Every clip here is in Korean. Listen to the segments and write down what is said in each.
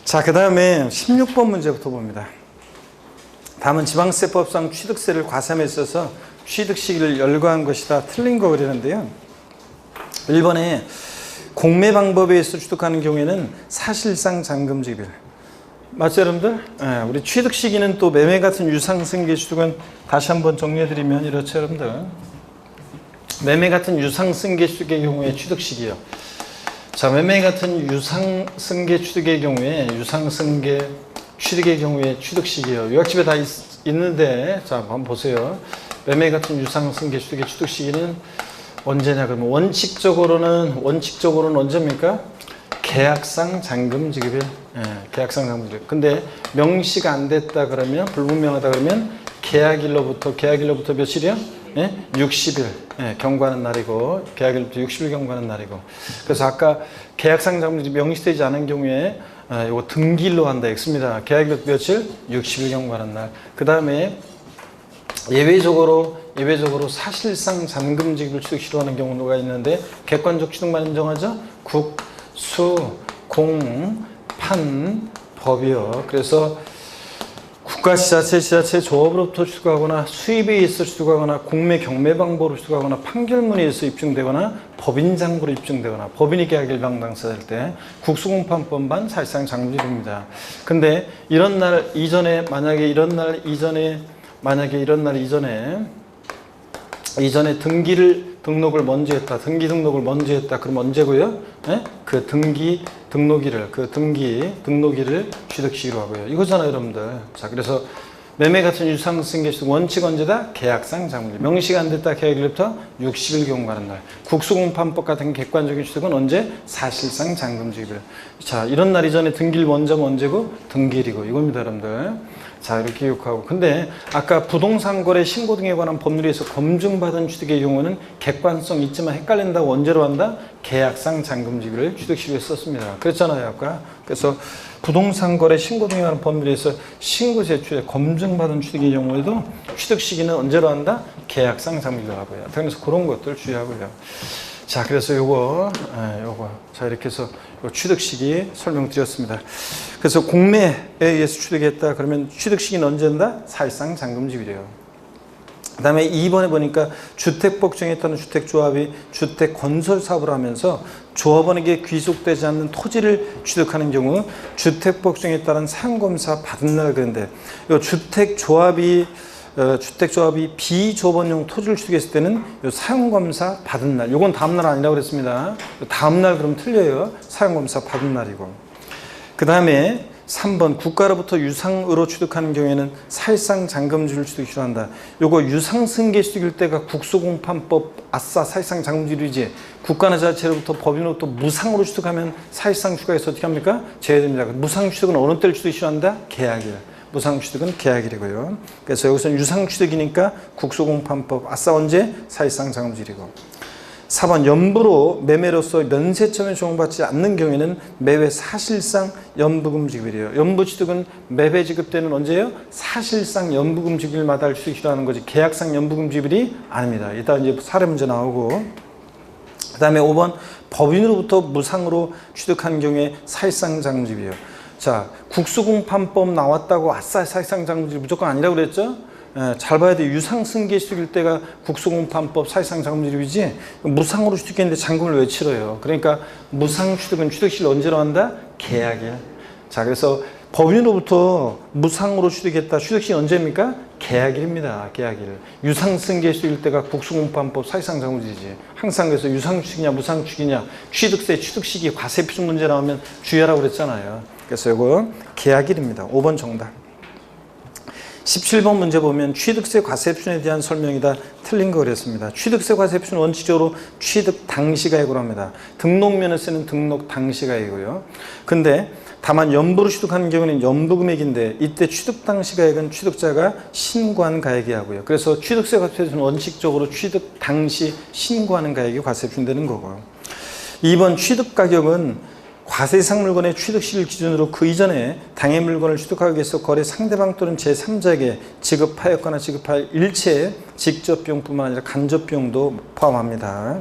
자, 그 다음에 16번 문제부터 봅니다. 다음은 지방세법상 취득세를 과세함에 있어서 취득 시기를 열거한 것이다. 틀린 거 그러는데요. 1번에 공매 방법에 의해서 취득하는 경우에는 사실상 잔금지급일. 맞죠, 여러분들? 우리 취득 시기는 또 매매 같은 유상승계 취득은 다시 한번 정리해드리면 이렇죠, 여러분들. 매매 같은 유상승계 취득의 경우에 취득 시기요. 자, 매매 같은 유상승계 취득의 경우에 유상승계 취득의 경우에 취득 시기요. 요약집에 다 있는데, 자, 한번 보세요. 매매 같은 유상승계 취득의 취득 시기는 언제냐? 그러면 원칙적으로는 언제입니까? 계약상 잔금 지급일. 계약상 잔금 지급. 근데 명시가 안 됐다 그러면, 불분명하다 그러면 계약일로부터 며칠이요? 60일 경과하는 날이고, 계약일부터 60일 경과하는 날이고. 그래서 아까 계약상 잔금 지급이 명시되지 않은 경우에 이거 등기일로 한다 X입니다. 계약일부터 며칠? 60일 경과하는 날. 그 다음에 예외적으로 사실상 잔금 지급을 취득 시도하는 경우가 있는데, 객관적 취득만 인정하죠? 국, 수, 공, 판, 법이요. 그래서 국가, 지자체, 조합으로부터 취득하거나 수입에 의해서 취득하거나 공매, 경매 방법으로 취득하거나 판결문에 의해서 입증되거나 법인 장부로 입증되거나 법인이 계약일 방당사될 때 국수공판법만 사실상 잔금지급입니다. 근데 이런 날 이전에 등록을 먼저 했다. 등기 등록을 먼저 했다. 그럼 언제고요? 그 등록일을 취득시기로 하고요. 이거잖아요, 여러분들. 자, 그래서 매매 같은 유상승계 취득 원칙 언제다? 계약상 잔금지급. 명시가 안 됐다. 계약일부터 60일 경과하는 날. 국수공판법 같은 객관적인 취득은 언제? 사실상 잔금지급일. 자, 이런 날 이전에 등기일 먼저면 언제고? 등기일이고. 이겁니다, 여러분들. 자, 이렇게 기억하고. 근데 아까 부동산 거래 신고 등에 관한 법률에 의해서 검증받은 취득의 경우는 객관성 있지만 헷갈린다고 언제로 한다? 계약상 잔금지급을 취득시기로 썼습니다. 그랬잖아요, 아까. 그래서 부동산 거래 신고 등에 관한 법률에 의해서 신고 제출에 검증받은 취득의 경우에도 취득 시기는 언제로 한다? 계약상 잔금지급을 하고요. 그래서 그런 것들 주의하고요. 자, 그래서 요거. 자, 이렇게 해서 취득 시기 설명드렸습니다. 그래서 공매에 의해서 취득했다. 그러면 취득 시기는 언제인다? 사실상 잔금지급이래요. 그 다음에 2번에 보니까 주택복정에 따른 주택조합이 주택 건설 사업을 하면서 조합원에게 귀속되지 않는 토지를 취득하는 경우 주택복정에 따른 사용검사 받은 날 그런데 이 주택조합이 비조합원용 토지를 취득했을 때는 사용검사 받은 날, 요건 다음날 아니라고 그랬습니다. 다음날 그럼 틀려요. 사용검사 받은 날이고. 그 다음에 3번 국가로부터 유상으로 취득하는 경우에는 사실상 잔금지급을 취득시로 한다. 요거 유상승계 취득일 때가 국수공판법 아싸 사실상 잔금지급이지. 국가나 지자체로부터 법인으로부터 무상으로 취득하면 사실상 추가해서 어떻게 합니까? 제외됩니다. 무상 취득은 어느 때를 취득시로 한다? 계약일. 무상취득은 계약일이고요. 그래서 여기서는 유상취득이니까 국수공판법 아싸 언제? 사실상 잔금지급이고. 4번 연부로 매매로서 면세점에 적용받지 않는 경우에는 매매 사실상 연부금 지급이래요. 연부취득은 매매 지급 때는 언제예요? 사실상 연부금 지급일마다 취득시로 하는 거지 계약상 연부금 지급이 아닙니다. 이따 이제 사례 문제 나오고. 그 다음에 5번 법인으로부터 무상으로 취득한 경우에 사실상 잔금지급이에요. 자, 국수공판법 나왔다고 아싸 사실상 잔금지급 무조건 아니라고 그랬죠? 잘 봐야 돼. 유상승계 취득일 때가 국수공판법 사실상 잔금지급이지 무상으로 취득했는데 잔금을 왜 치러요? 그러니까 무상 취득은 취득시를 언제로 한다? 계약일. 자, 그래서 법인으로부터 무상으로 취득했다. 취득시 언제입니까? 계약일입니다. 계약일. 유상승계 취득일 때가 국수공판법 사실상 잔금지급이지. 항상 그래서 유상취득이냐 무상취득이냐 취득세 취득시기 과세표준 문제 나오면 주의하라고 그랬잖아요. 그래서 이거 계약일입니다. 5번 정답. 17번 문제 보면 취득세 과세표준에 대한 설명이다. 틀린 거 그랬습니다. 취득세 과세표준은 원칙적으로 취득 당시 가액으로 합니다. 등록면허세는 등록 당시 가액이고요. 근데 다만 연부로 취득하는 경우는 연부금액인데 이때 취득 당시 가액은 취득자가 신고한 가액이 하고요. 그래서 취득세 과세표준은 원칙적으로 취득 당시 신고하는 가액이 과세표준 되는 거고요. 2번 취득 가격은 과세상 물건의 취득 시를 기준으로 그 이전에 당해 물건을 취득하기 위해서 거래 상대방 또는 제3자에게 지급하였거나 지급할 일체의 직접 비용뿐만 아니라 간접 비용도 포함합니다.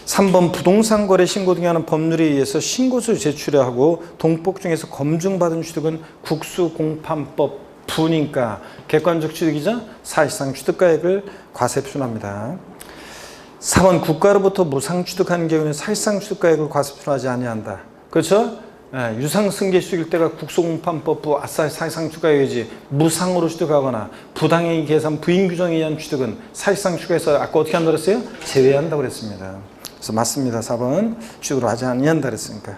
3번 부동산 거래 신고 등에 관한 법률에 의해서 신고서 제출하고 동법 중에서 검증받은 취득은 국수공판법 부니까 객관적 취득이자 사실상 취득가액을 과세 표준합니다. 4번 국가로부터 무상 취득한 경우는 사실상 취득가액을 과세 표준하지 아니한다. 그렇죠? 유상승계 취득일 때가 국수공판법부 아싸 사실상 취득가액이지 무상으로 취득하거나 부당행위 계산 부인 규정에 의한 취득은 사실상 취득에서 아까 어떻게 한다고 그랬어요? 제외한다고 그랬습니다. 그래서 맞습니다. 4번 취득으로 하지 아니한다 그랬으니까.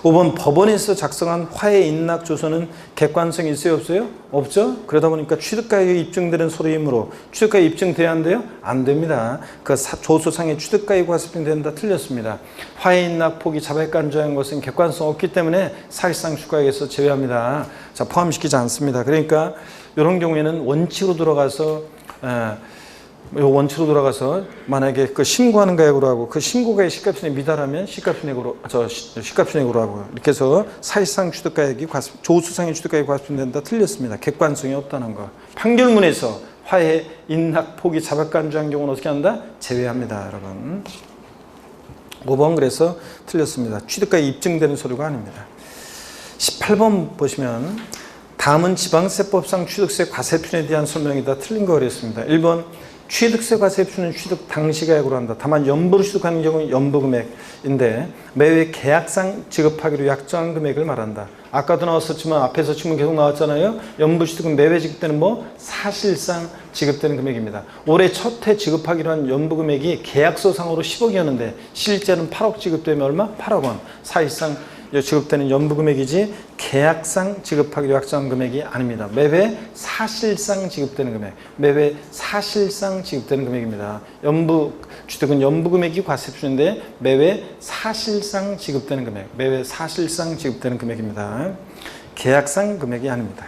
5번 법원에서 작성한 화해 인락 조서는 객관성이 있어요? 없어요? 없죠? 그러다 보니까 취득가액이 입증되는 서류이므로 취득가액이 입증돼야 한대요? 안 됩니다. 그 조서상의 취득가액이 과세표준된다 틀렸습니다. 화해 인락 포기 자백간주한 것은 객관성 없기 때문에 사실상 취득가액에서 제외합니다. 자, 포함시키지 않습니다. 그러니까 이런 경우에는 원칙으로 들어가서 원칙으로 돌아가서 만약에 그 신고하는 가액으로 하고 그 신고가액 시가편에 미달하면 시가편액으로 하고 이렇게 해서 사실상 취득가액이 조수상의 취득가액이 과세된다 틀렸습니다. 객관성이 없다는 거. 판결문에서 화해, 인락, 포기, 자백간주한 경우는 어떻게 한다? 제외합니다, 여러분. 5번 그래서 틀렸습니다. 취득가액이 입증되는 서류가 아닙니다. 18번 보시면 다음은 지방세법상 취득세 과세표준에 대한 설명이다. 틀린 거 그랬습니다. 1번 취득세 과세표준은 취득 당시가액으로 한다. 다만 연부로 취득하는 경우는 연부금액인데 매회 계약상 지급하기로 약정한 금액을 말한다. 아까도 나왔었지만 앞에서 질문 계속 나왔잖아요. 연부 취득은 매회 지급되는 사실상 지급되는 금액입니다. 올해 첫 해 지급하기로 한 연부 금액이 계약서상으로 10억이었는데 실제는 8억 지급되면 얼마? 8억 원. 사실상 지급되는 연부 금액이지 계약상 지급하기로 약정한 금액이 아닙니다. 매회 사실상 지급되는 금액, 매회 사실상 지급되는 금액입니다. 연부 취득은 연부 금액이 과세표준인데 매회 사실상 지급되는 금액, 매회 사실상 지급되는 금액입니다. 계약상 금액이 아닙니다.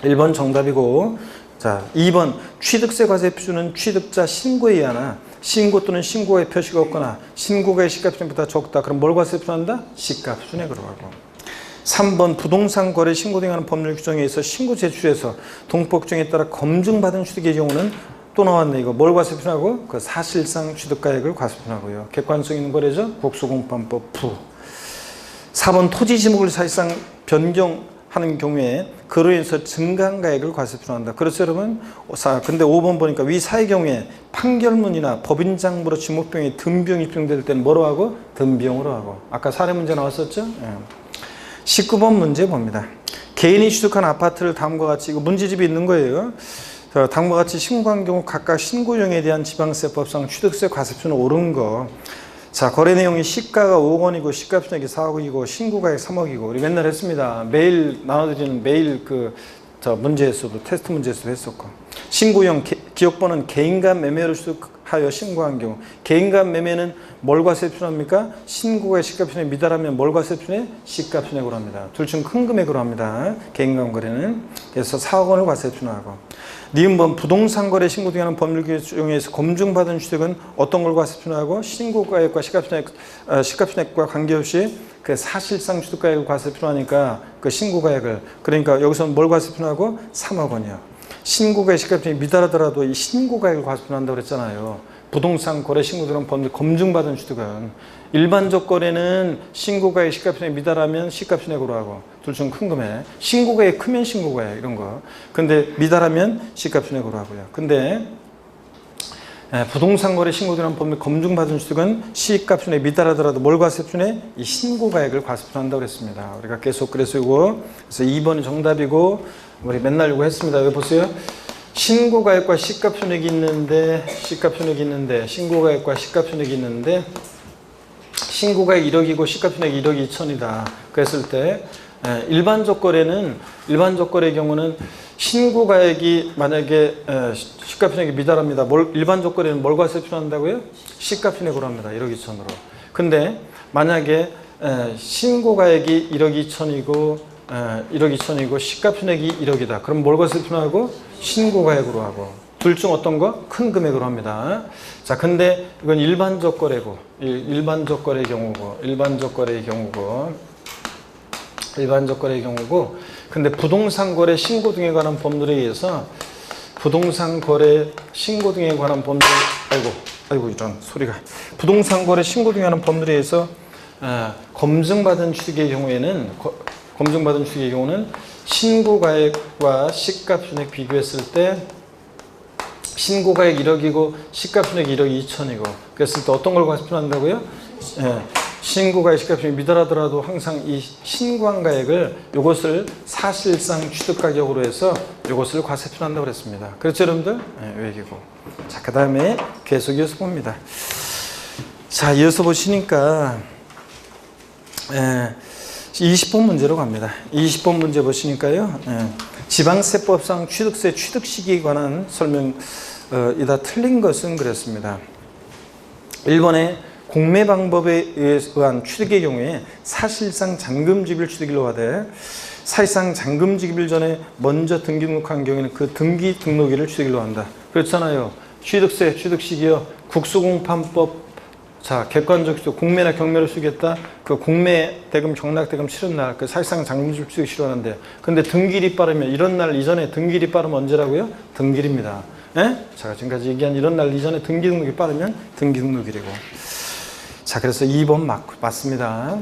1번 정답이고, 자, 2번 취득세 과세표준은 취득자 신고에 의하나 신고 또는 신고의 표시가 없거나 신고가의 시가표준보다 적다. 그럼 뭘 과세표준한다? 시가표준액으로 하고. 3번 부동산 거래 신고 등에 관한 법률 규정에 의해서 신고 제출해서 동법 규정에 따라 검증받은 취득의 경우는 또 나왔네. 이거 뭘 과세표준하고? 그 사실상 취득가액을 과세표준하고요. 객관성 있는 거래죠? 국수공판법 부. 4번 토지 지목을 사실상 변경하는 경우에 그로 인해서 증가한 가액을 과세표준한다. 그렇죠, 여러분? 근데 5번 보니까 위 사의 경우에 판결문이나 법인장부로 지목병이 등비용이 입증될 때는 뭐로 하고? 등비용으로 하고. 아까 사례 문제 나왔었죠? 19번 문제 봅니다. 개인이 취득한 아파트를 다음과 같이, 이거 문제집이 있는 거예요. 다음과 같이 신고한 경우 각각 신고용에 대한 지방세법상 취득세 과세표준은 옳은 거. 자, 거래 내용이 시가가 5억 원이고 시가표준액이 4억이고 신고가액 3억이고 우리 맨날 했습니다. 매일 나눠드리는 매일 문제에서도 테스트 문제에서도 했었고, 신고용 기억번호는 개인간 매매로 취득하여 신고한 경우, 개인간 매매는 뭘 과세표준합니까? 신고가액 시가표준액 미달하면 뭘 과세표준해? 시가표준액으로 합니다. 둘 중 큰 금액으로 합니다. 개인간 거래는. 그래서 4억 원을 과세표준하고. 니은번 부동산 거래 신고 등에 관한 법률 규정에서 검증받은 취득은 어떤 걸 과세표준하고? 신고가액과 시가표준액과 관계없이 그 사실상 취득가액을 과세표준하니까 그 신고가액을, 그러니까 여기서는 뭘 과세표준하고? 3억 원이요. 신고가액 시가표준액이 미달하더라도 이 신고가액을 과세표준한다고 그랬잖아요. 부동산 거래 신고 등은 법률 검증받은 취득은 일반적 거래는 신고가액 시가표준액이 미달하면 시가표준액으로 하고 둘 중 큰 금액, 신고가액 크면 신고가액 이런 거, 근데 미달하면 시가표준액으로 하고요. 근데 부동산 거래 신고 등은 법률 검증받은 취득은 시가표준액이 미달하더라도 뭘 과세표준해? 이 신고가액을 과세표준한다고 그랬습니다. 우리가 계속 그래서 이거 그래서 2번이 정답이고, 우리 맨날 이거 했습니다. 여기 보세요. 신고가액과 시가표준액이 있는데 신고가액과 시가표준액이 있는데 신고가액 1억이고 시가표준액 1억 2천이다. 그랬을 때 일반적 거래의 경우는 신고가액이 만약에 시가표준액이 미달합니다. 일반적 거래는 뭘 과세표준한다고요? 시가표준액으로 합니다. 1억 2천으로. 근데 만약에 신고가액이 1억 2천이고 시가표준액이 1억이다. 그럼 뭘 과세표준하고? 신고가액으로 하고. 둘 중 어떤 거? 큰 금액으로 합니다. 자, 근데 이건 일반적 거래고, 일반적 거래의 경우고, 근데 부동산 거래 신고 등에 관한 법률에 의해서 부동산 거래 신고 등에 관한 법률, 아이고 이런 소리가. 부동산 거래 신고 등에 관한 법률에 의해서 검증받은 취득의 경우에는 신고가액과 시가순액 비교했을 때 신고가액 1억이고 시가순액 1억 2천이고 그랬을 때 어떤 걸 과세표한다고요? 신고가액 시가순액 미달하더라도 항상 이 신고한 가액을 이것을 사실상 취득가격으로 해서 이것을 과세표한다고 그랬습니다. 그렇죠 여러분들? 외기고. 자, 그 다음에 계속 이어서 봅니다. 자, 이어서 보시니까 20번 문제로 갑니다. 20번 문제 보시니까요. 지방세법상 취득세 취득 시기에 관한 설명 이다 틀린 것은 그랬습니다. 1번에 공매 방법에 의한 취득의 경우에 사실상 잔금지기를 취득일로 하되 사실상 잔금지기일 전에 먼저 등기 등록한 경우에는 그 등기 등록일을 취득일로 한다. 그렇잖아요. 취득세 취득 시기요. 국수공판법 자, 객관적 취득, 공매나 경매를 쓰겠다. 그 공매 대금, 경락 대금 치른 날, 그 사실상 잔금지기 취득이 실현한대요. 근데 등기일이 빠르면 이런 날 이전에 등기일이 빠르면 언제라고요? 등기일입니다. 예? 자, 지금까지 얘기한 이런 날 이전에 등기 등록이 빠르면 등기 등록일이고. 자, 그래서 2번 맞습니다.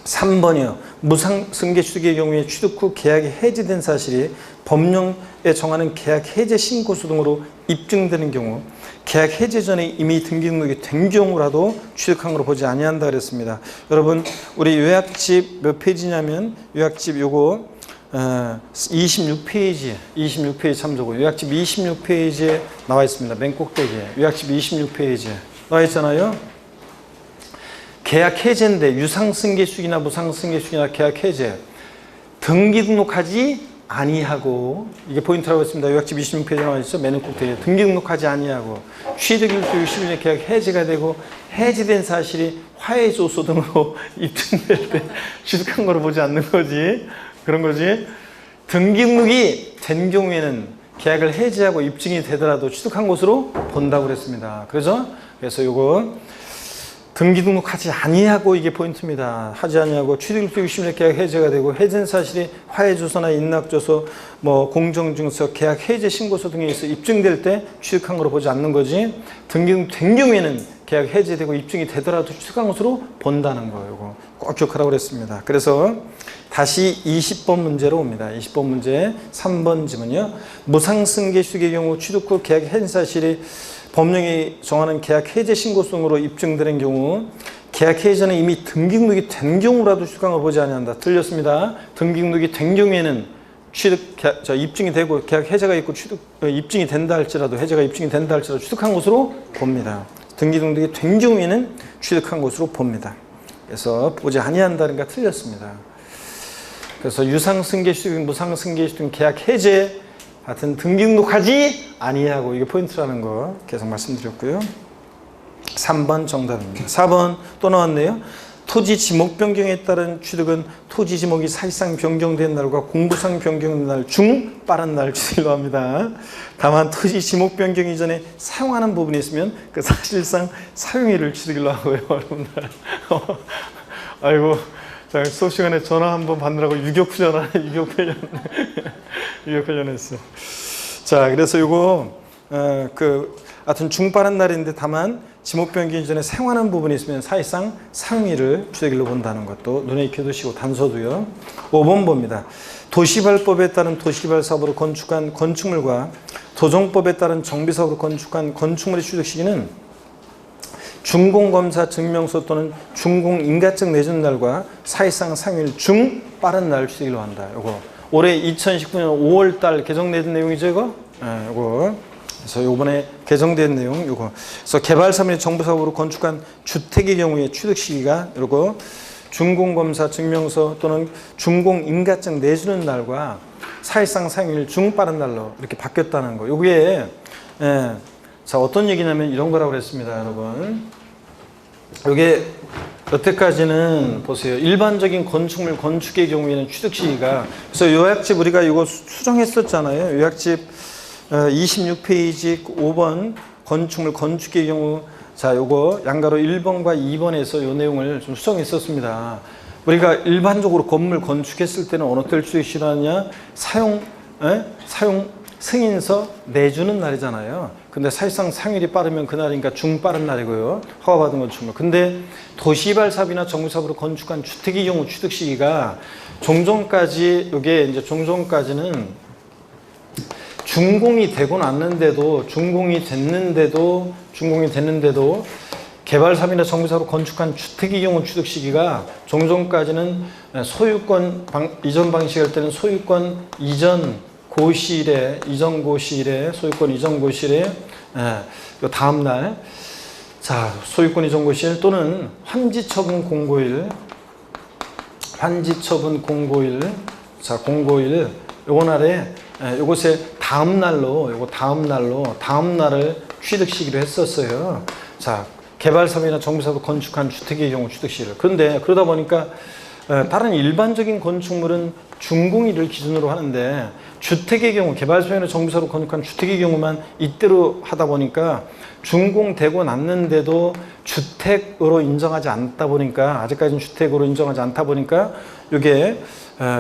3번이요. 무상승계 취득의 경우에 취득 후 계약이 해지된 사실이 법령에 정하는 계약 해제 신고서 등으로 입증되는 경우 계약 해제 전에 이미 등기 등록이 된 경우라도 취득한 것으로 보지 아니한다 그랬습니다. 여러분 우리 요약집 몇 페이지냐면 요약집 요거 26페이지 참조고 요약집 26페이지에 나와 있습니다. 맨 꼭대기에 요약집 26페이지에 나와 있잖아요. 계약 해제인데 유상승계수익이나 무상승계수익이나 계약 해제 등기 등록하지 아니하고 이게 포인트라고 했습니다. 요약집 26페이지에 나와 있죠. 맨 꼭대기에 등기 등록하지 아니하고 취득일수 60일에 계약 해제가 되고 해지된 사실이 화해조서 등으로 입증될 때 취득한 거로 보지 않는 거지. 그런 거지. 등기 등록이 된 경우에는 계약을 해지하고 입증이 되더라도 취득한 것으로 본다고 그랬습니다. 그래서 요거 등기 등록하지 아니하고 이게 포인트입니다. 하지 아니하고 취득일수 60일에 계약 해제가 되고 해제된 사실이 화해조서나 인락조서, 공정증서, 계약 해제 신고서 등에 있어 입증될 때 취득한 거로 보지 않는 거지. 등기 등록된 경우에는 계약 해제되고 입증이 되더라도 취득한 것으로 본다는 거예요. 이거 꼭 기억하라고 그랬습니다. 그래서 다시 20번 문제로 옵니다. 20번 문제 3번 지문이요. 무상승계 취득의 경우 취득 후 계약 해제 사실이 법령이 정하는 계약 해제 신고성으로 입증되는 경우 계약 해제 전에 이미 등기 등록이 된 경우라도 취득한 걸 보지 아니한다. 틀렸습니다. 등기 등록이 된 경우에는 입증이 되고 계약 해제가 있고 입증이 된다 할지라도 해제가 입증이 된다 할지라도 취득한 것으로 봅니다. 등기 등록이 된 경우에는 취득한 것으로 봅니다. 그래서 보지 아니한다는 게 틀렸습니다. 그래서 유상승계 취득, 무상승계 취득, 계약 해제 하여튼 등기 등록하지 아니하고 이게 포인트라는 거 계속 말씀드렸고요. 3번 정답입니다. 4번 또 나왔네요. 토지 지목 변경에 따른 취득은 토지 지목이 사실상 변경된 날과 공부상 변경된 날 중 빠른 날 취득이라고 합니다. 다만 토지 지목 변경 이전에 사용하는 부분이 있으면 그 사실상 사용일을 취득이라고 하고요. 여러분들. 아이고. 자, 수업 시간에 전화 한번 받느라고 유격훈련 했어. 자, 그래서 요거, 하여튼 중빠른 날인데 다만 지목 변경 이전에 사용하는 부분이 있으면 사실상 사용일을 취득일로 본다는 것도 눈에 익혀두시고 단서도요. 5번 봅니다. 도시발법에 따른 도시개발 사업으로 건축한 건축물과 도정법에 따른 정비사업으로 건축한 건축물의 취득 시기는 준공검사 증명서 또는 준공인가증 내준 날과 사실상 상일 중 빠른 날 취득일로 한다. 요거 올해 2019년 5월 달 개정된 내용이죠, 이거? 요거. 그래서 요번에 개정된 내용 요거. 그래서 개발사업이 정부사업으로 건축한 주택의 경우에 취득 시기가 요거 준공검사 증명서 또는 준공인가증 내주는 날과 사실상 상일 중 빠른 날로 이렇게 바뀌었다는 거. 요게 자, 어떤 얘기냐면 이런 거라고 그랬습니다, 여러분. 이게 여태까지는 보세요. 일반적인 건축물 건축의 경우에는 취득 시기가 그래서 요약집 우리가 이거 수정했었잖아요. 요약집 26페이지 5번 건축물 건축의 경우 자, 요거 양가로 1번과 2번에서 요 내용을 좀 수정했었습니다. 우리가 일반적으로 건물 건축했을 때는 어느 때를 취득 시기하느냐? 사용 승인서 내주는 날이잖아요. 근데 사실상 상일이 빠르면 그날이니까 중빠른 날이고요. 허가받은 건축물. 근데 도시개발 사업이나 정부 사업으로 건축한 주택의 경우 취득 시기가 종전까지, 이게 이제 종전까지는 준공이 되고 났는데도, 준공이 됐는데도 개발 사업이나 정부 사업으로 건축한 주택의 경우 취득 시기가 종전까지는 소유권 이전 방식일 때는 소유권 이전 고시일에 소유권 이전 고시일에 다음 날, 자, 소유권 이전 고시일 또는 환지처분 공고일, 자, 공고일 요거 날에 요것에 다음 날을 취득 시기로 했었어요. 자, 개발 사업이나 정부 사업으로 건축한 주택의 경우 취득 시기를. 그런데 그러다 보니까 다른 일반적인 건축물은 준공일을 기준으로 하는데 주택의 경우, 개발 사업이나 정부 사업으로 건축한 주택의 경우만 이때로 하다 보니까 준공되고 났는데도 주택으로 인정하지 않다 보니까, 아직까지는 주택으로 인정하지 않다 보니까 이게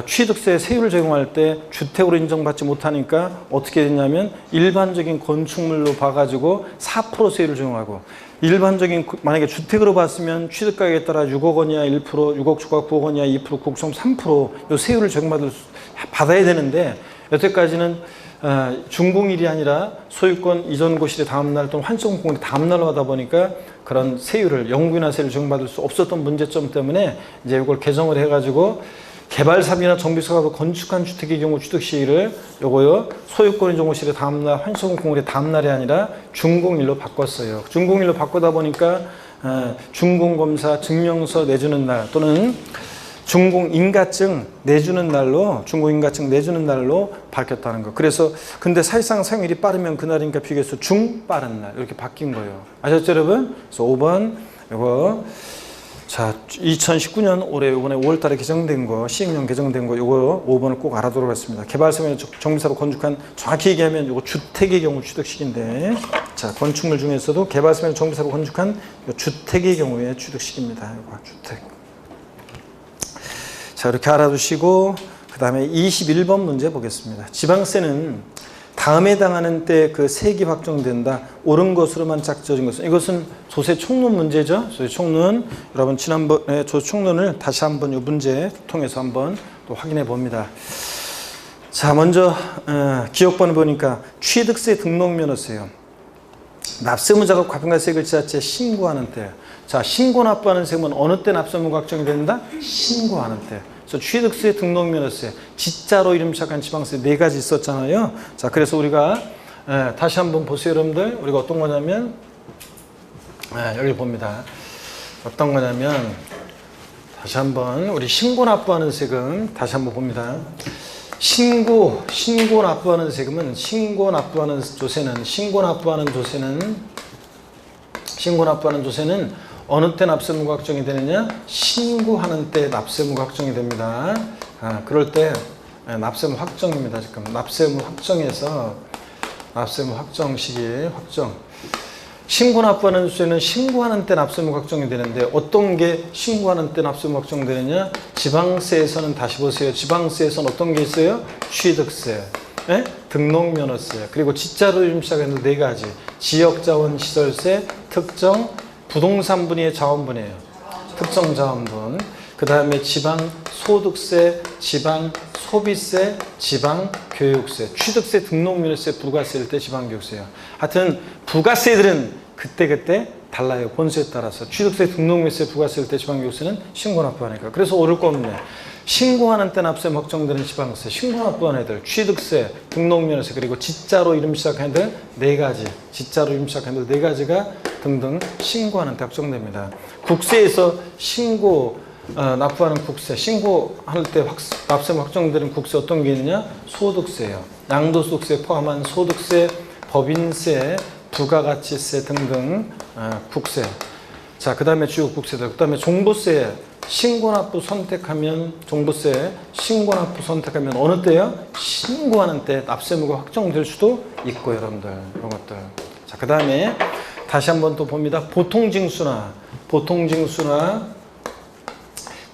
취득세 세율을 적용할 때 주택으로 인정받지 못하니까 어떻게 됐냐면 일반적인 건축물로 봐가지고 4% 세율을 적용하고, 일반적인 만약에 주택으로 봤으면 취득가격에 따라 6억 원 이하 1%, 6억 초과 9억 원 이하 2%, 9억 3%요 세율을 적용받아야 되는데 여태까지는 준공일이 아니라 소유권 이전 고시일의 다음날 또는 환수공 공일의 다음날로 하다 보니까 그런 세율을, 영구인하세를 적용받을 수 없었던 문제점 때문에 이제 이걸 개정을 해가지고 개발 사업이나 정비 사업으로 건축한 주택의 경우 취득 시기를 요거요 소유권 이전 고시일의 다음날, 환수공 공일의 다음날이 아니라 준공일로 바꿨어요. 준공일로 바꾸다 보니까 준공검사 증명서 내주는 날 또는 준공인가증 내주는 날로 바뀌었다는 거. 그래서 근데 사실상 사용일이 빠르면 그날이니까 비교해서 중빠른 날 이렇게 바뀐 거예요. 아셨죠, 여러분? 그래서 5번 이거 자 2019년 올해 이번에 5월달에 개정된 거, 시행령 개정된 거 이거 5번을 꼭 알아두도록 하겠습니다. 개발사업이나 정비사로 건축한, 정확히 얘기하면 이거 주택의 경우 취득식인데, 자 건축물 중에서도 개발사업이나 정비사로 건축한 주택의 경우에 취득식입니다. 이거 주택. 자, 이렇게 알아두시고 그 다음에 21번 문제 보겠습니다. 지방세는 다음에 해당하는 때 그 세기 확정된다. 옳은 것으로만 짝져진 것은, 이것은 조세 총론 문제죠. 조세 총론. 여러분 지난번에 조세 총론을 다시 한번 이 문제 통해서 한번 또 확인해 봅니다. 자, 먼저 기억번호 보니까 취득세 등록면허세요. 납세무자가 과평가세액을 지자체에 신고하는 때. 자, 신고 납부하는 세금은 어느 때 납세무가 확정이 된다? 신고하는 때. 그래서 취득세, 등록면허세, 지자로 이름 시작한 지방세 네 가지 있었잖아요. 자, 그래서 우리가 다시 한번 보세요, 여러분들. 우리가 어떤 거냐면 여기 봅니다. 어떤 거냐면 다시 한번 우리 신고 납부하는 세금 다시 한번 봅니다. 신고 납부하는 세금은 신고 납부하는 조세는 어느 때 납세무가 확정이 되느냐? 신고하는 때 납세무가 확정이 됩니다. 그럴 때 납세무 확정입니다. 지금 납세무 확정에서 납세무 확정 시기 확정. 신고 납부하는 조세는 신고하는 때 납세무가 확정이 되는데 어떤 게 신고하는 때 납세무가 확정되느냐? 지방세에서는 다시 보세요. 지방세에서는 어떤 게 있어요? 취득세, 등록면허세, 그리고 지자로 이름 시작하는 네 가지. 지역자원시설세, 특정 부동산 분야의 자원분이에요. 특정 자원분. 그 다음에 지방소득세, 지방소비세, 지방교육세, 취득세, 등록면허세, 부가세일 때 지방교육세예요. 하여튼 부가세들은 그때 달라요. 본세에 따라서. 취득세, 등록면허세, 부가세일 때 지방교육세는 신고 납부하니까. 그래서 오를 거 없네. 신고하는 때 납세무 확정되는 지방세, 신고 납부하는 애들, 취득세, 등록면허세, 그리고 지자로 이름 시작하는 애들 네 가지, 지자로 이름 시작하는 애들 네 가지가 등등 신고하는 때 확정됩니다. 국세에서 신고 납부하는 국세, 신고할 때 납세무 확정되는 국세 어떤 게 있느냐? 소득세예요. 양도소득세 포함한 소득세, 법인세, 부가가치세 등등 국세. 자, 그 다음에 주요 국세들, 그 다음에 종부세. 신고납부 선택하면 종부세, 신고납부 선택하면 어느 때요? 신고하는 때 납세무가 확정될 수도 있고, 여러분들 이런 것들. 자, 그 다음에 다시 한번 또 봅니다. 보통징수나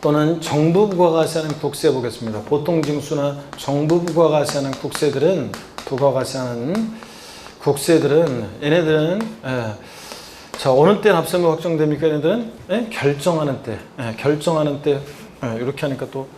또는 정부부가 과세하는 국세 보겠습니다. 보통징수나 정부부가 과세하는 국세들은 얘네들은 자, 어느 때 납세무가 확정됩니까? 얘네들은 결정하는 때 이렇게 하니까 또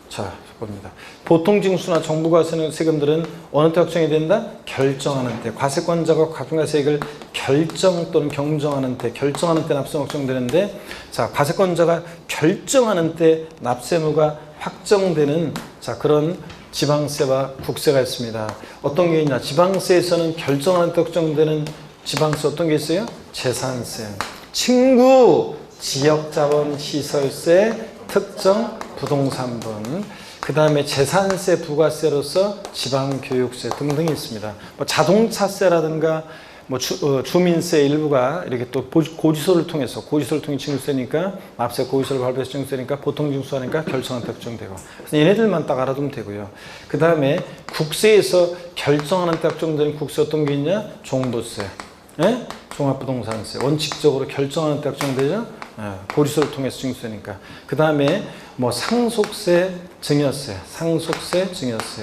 자, 봅니다. 보통징수나 정부과세는 세금들은 어느 때 확정이 된다? 결정하는 때. 과세권자가 가중과세액을 결정 또는 경정하는 때 납세무 확정되는데, 자, 과세권자가 결정하는 때 납세무가 확정되는 자, 그런 지방세와 국세가 있습니다. 어떤 게 있냐? 지방세에서는 결정하는 때 확정되는 지방세 어떤 게 있어요? 재산세, 층구, 지역자본시설세, 특정 부동산분, 그 다음에 재산세, 부가세로서 지방교육세 등등이 있습니다. 뭐 자동차세라든가 뭐 주민세 일부가 이렇게 또 고지서를 통해 징수되니까, 납세 고지서를 발표해서 징수되니까 보통징수하니까 결정한 때 확정되고, 그래서 얘네들만 딱 알아두면 되고요. 그 다음에 국세에서 결정하는 때 확정되는 국세 어떤 게 있냐? 종부세, 종합부동산세, 원칙적으로 결정하는 때 확정되죠. 고지서를 통해서 징수되니까. 그 다음에 뭐 상속세, 증여세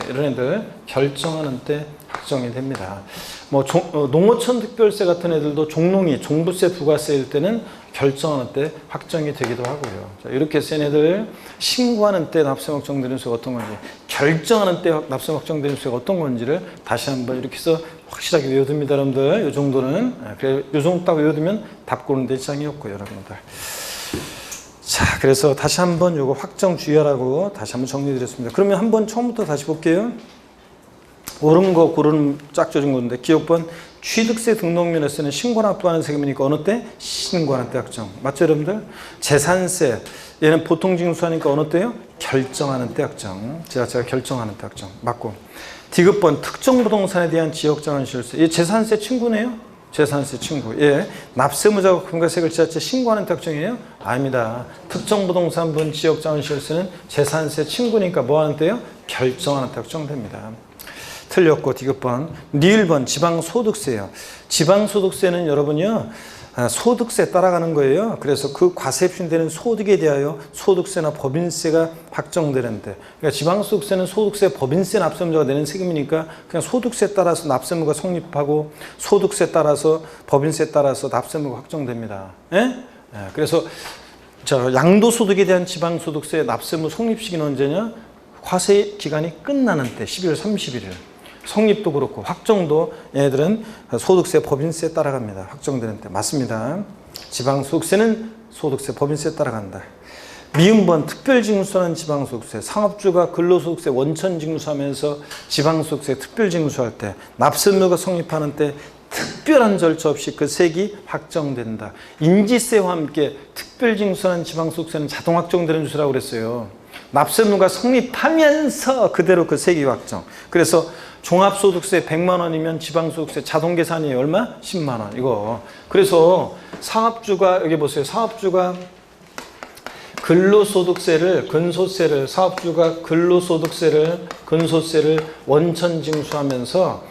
이런 애들 결정하는 때 확정이 됩니다. 뭐 농어촌 특별세 같은 애들도 종농이 종부세, 부가세일 때는 결정하는 때 확정이 되기도 하고요. 자, 이렇게 센 애들 신고하는 때 납세무 확정되는 수가 어떤 건지, 결정하는 때 납세무 확정되는 수가 어떤 건지를 다시 한번 이렇게 해서 확실하게 외워둡니다, 여러분들. 이 정도는. 그래, 이 정도 딱 외워두면 답 고르는 데 지장이 없고요, 여러분들. 자, 그래서 다시 한번 요거 확정 주의하라고 다시 한번 정리해드렸습니다. 그러면 한번 처음부터 다시 볼게요. 옳은 거 고르는 쫙 져준 건데, 기억번 취득세 등록면에서는 신고나 납부하는 세금이니까 어느 때? 신고하는 때 확정. 맞죠, 여러분들? 재산세, 얘는 보통징수하니까 어느 때요? 결정하는 때 확정. 제가 결정하는 때 확정. 맞고. 디귿번 특정 부동산에 대한 지역자본시설세, 얘 재산세 친구네요? 재산세 친구. 예. 납세무자가 금과세액을 지자체 신고하는 때 확정이에요? 아닙니다. 특정 부동산분 지역자본시설세는 재산세 친구니까 뭐 하는 때요? 결정하는 때 확정됩니다. 틀렸고, 디귿번. 니을번 지방소득세예요. 지방소득세는 여러분요, 소득세 따라가는 거예요. 그래서 그 과세 입신되는 소득에 대하여 소득세나 법인세가 확정되는데, 그러니까 지방소득세는 소득세, 법인세 납세무자가 내는 세금이니까 그냥 소득세 따라서 납세무가 성립하고, 소득세 따라서 법인세 따라서 납세무가 확정됩니다. 그래서 양도소득에 대한 지방소득세 납세무 성립 시기는 언제냐? 과세 기간이 끝나는 때 12월 31일. 성립도 그렇고 확정도 얘네들은 소득세, 법인세 따라갑니다. 확정되는 때. 맞습니다. 지방소득세는 소득세, 법인세 따라간다. 미음번 특별징수하는 지방소득세. 상업주가 근로소득세 원천징수하면서 지방소득세 특별징수할 때, 납세무가 성립하는 때 특별한 절차 없이 그 세액이 확정된다. 인지세와 함께 특별징수하는 지방소득세는 자동 확정되는 주라고 그랬어요. 납세무가 성립하면서 그대로 그 세액이 확정. 그래서 종합소득세 100만 원이면 지방소득세 자동 계산이 얼마? 10만 원. 이거. 그래서 사업주가, 여기 보세요. 사업주가 근로소득세를, 사업주가 근소세를 원천징수하면서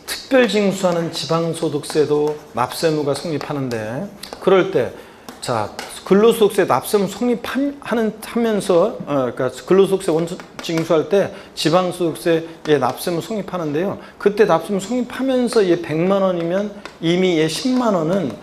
특별징수하는 지방소득세도 납세무가 성립하는데, 그럴 때, 자, 근로소득세 납세무 성립하면서, 그러니까 근로소득세 원천징수할 때 지방소득세에 납세무 성립하는데요. 그때 납세무 성립하면서 얘 100만 원이면 이미 얘 10만 원은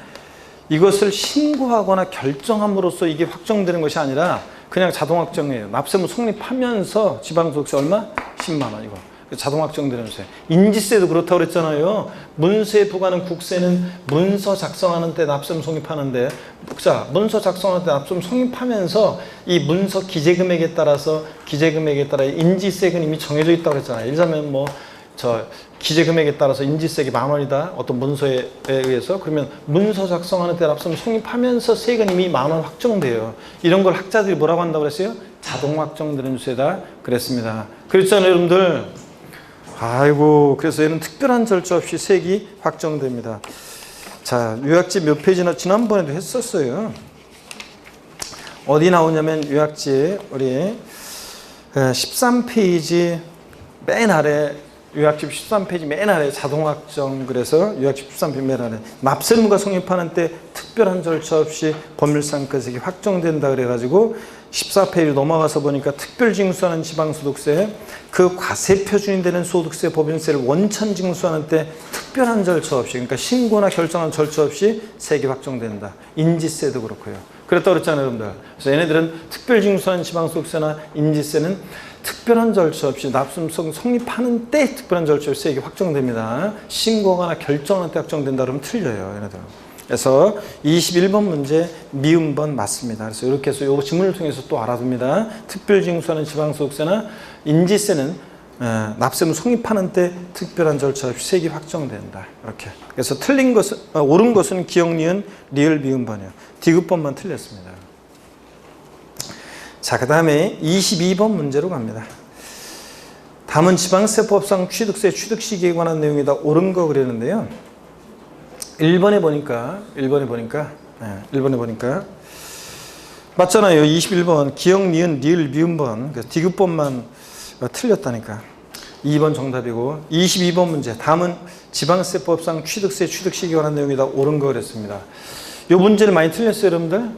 이것을 신고하거나 결정함으로써 이게 확정되는 것이 아니라 그냥 자동 확정이에요. 납세무 성립하면서 지방소득세 얼마? 10만 원 이거. 자동 확정되는 세. 인지세도 그렇다고 그랬잖아요. 문서에 부과하는 국세는 문서 작성하는 때 납세무 성립하는데, 자, 문서 작성하는 때 납세무 성립하면서 이 문서 기재금액에 따라 인지세는 이미 정해져 있다고 그랬잖아요. 예를 들면 기재금액에 따라서 인지세액이 10,000원이다. 어떤 문서에 의해서. 그러면 문서 작성하는 때 납세무 성립하면서 세액은 이미 10,000원 확정돼요. 이런 걸 학자들이 뭐라고 한다고 그랬어요? 자동 확정되는 세다 그랬습니다. 그랬잖아요, 여러분들. 아이고, 그래서 얘는 특별한 절차 없이 세액이 확정됩니다. 자, 요약지 몇 페이지나 지난번에도 했었어요. 어디 나오냐면 요약지 우리 13페이지 맨 아래, 요약집 13페이지 맨 아래 자동 확정. 그래서 요약집 13페이지 맨 아래 납세무가 성립하는 때 특별한 절차 없이 법률상 그 세액이 확정된다 그래가지고 14페이지 넘어가서 보니까 특별징수하는 지방소득세, 그 과세표준이 되는 소득세, 법인세를 원천 징수하는 때 특별한 절차 없이, 그러니까 신고나 결정한 절차 없이 세액이 확정된다. 인지세도 그렇고요. 그랬다 그랬잖아요, 여러분들. 그래서 얘네들은 특별징수하는 지방소득세나 인지세는 특별한 절차 없이 납세금 성립하는 때 특별한 절차 없이 세액이 확정됩니다. 신고하거나 결정하는 때 확정된다 그러면 틀려요, 얘네들은. 그래서 21번 문제 미음번 맞습니다. 그래서 이렇게 해서 이 지문을 통해서 또 알아둡니다. 특별징수하는 지방소득세나 인지세는 납세금 성립하는 때 특별한 절차 없이 세액이 확정된다. 이렇게. 그래서 틀린 것은 옳은 것은 기억, 니은, 리을, 미음번이요. 디귿번만 틀렸습니다. 자, 그 다음에 22번 문제로 갑니다. 다음은 지방세법상 취득세 취득시기에 관한 내용이다. 옳은 거 그랬는데요. 1번에 보니까 맞잖아요. 21번 기억, 니은, 리을, 미음번. 그래서 디귿번만 틀렸다니까. 2번 정답이고 22번 문제. 다음은 지방세법상 취득세 취득시기에 관한 내용이다. 옳은 거 그랬습니다. 이 문제를 많이 틀렸어요, 여러분들.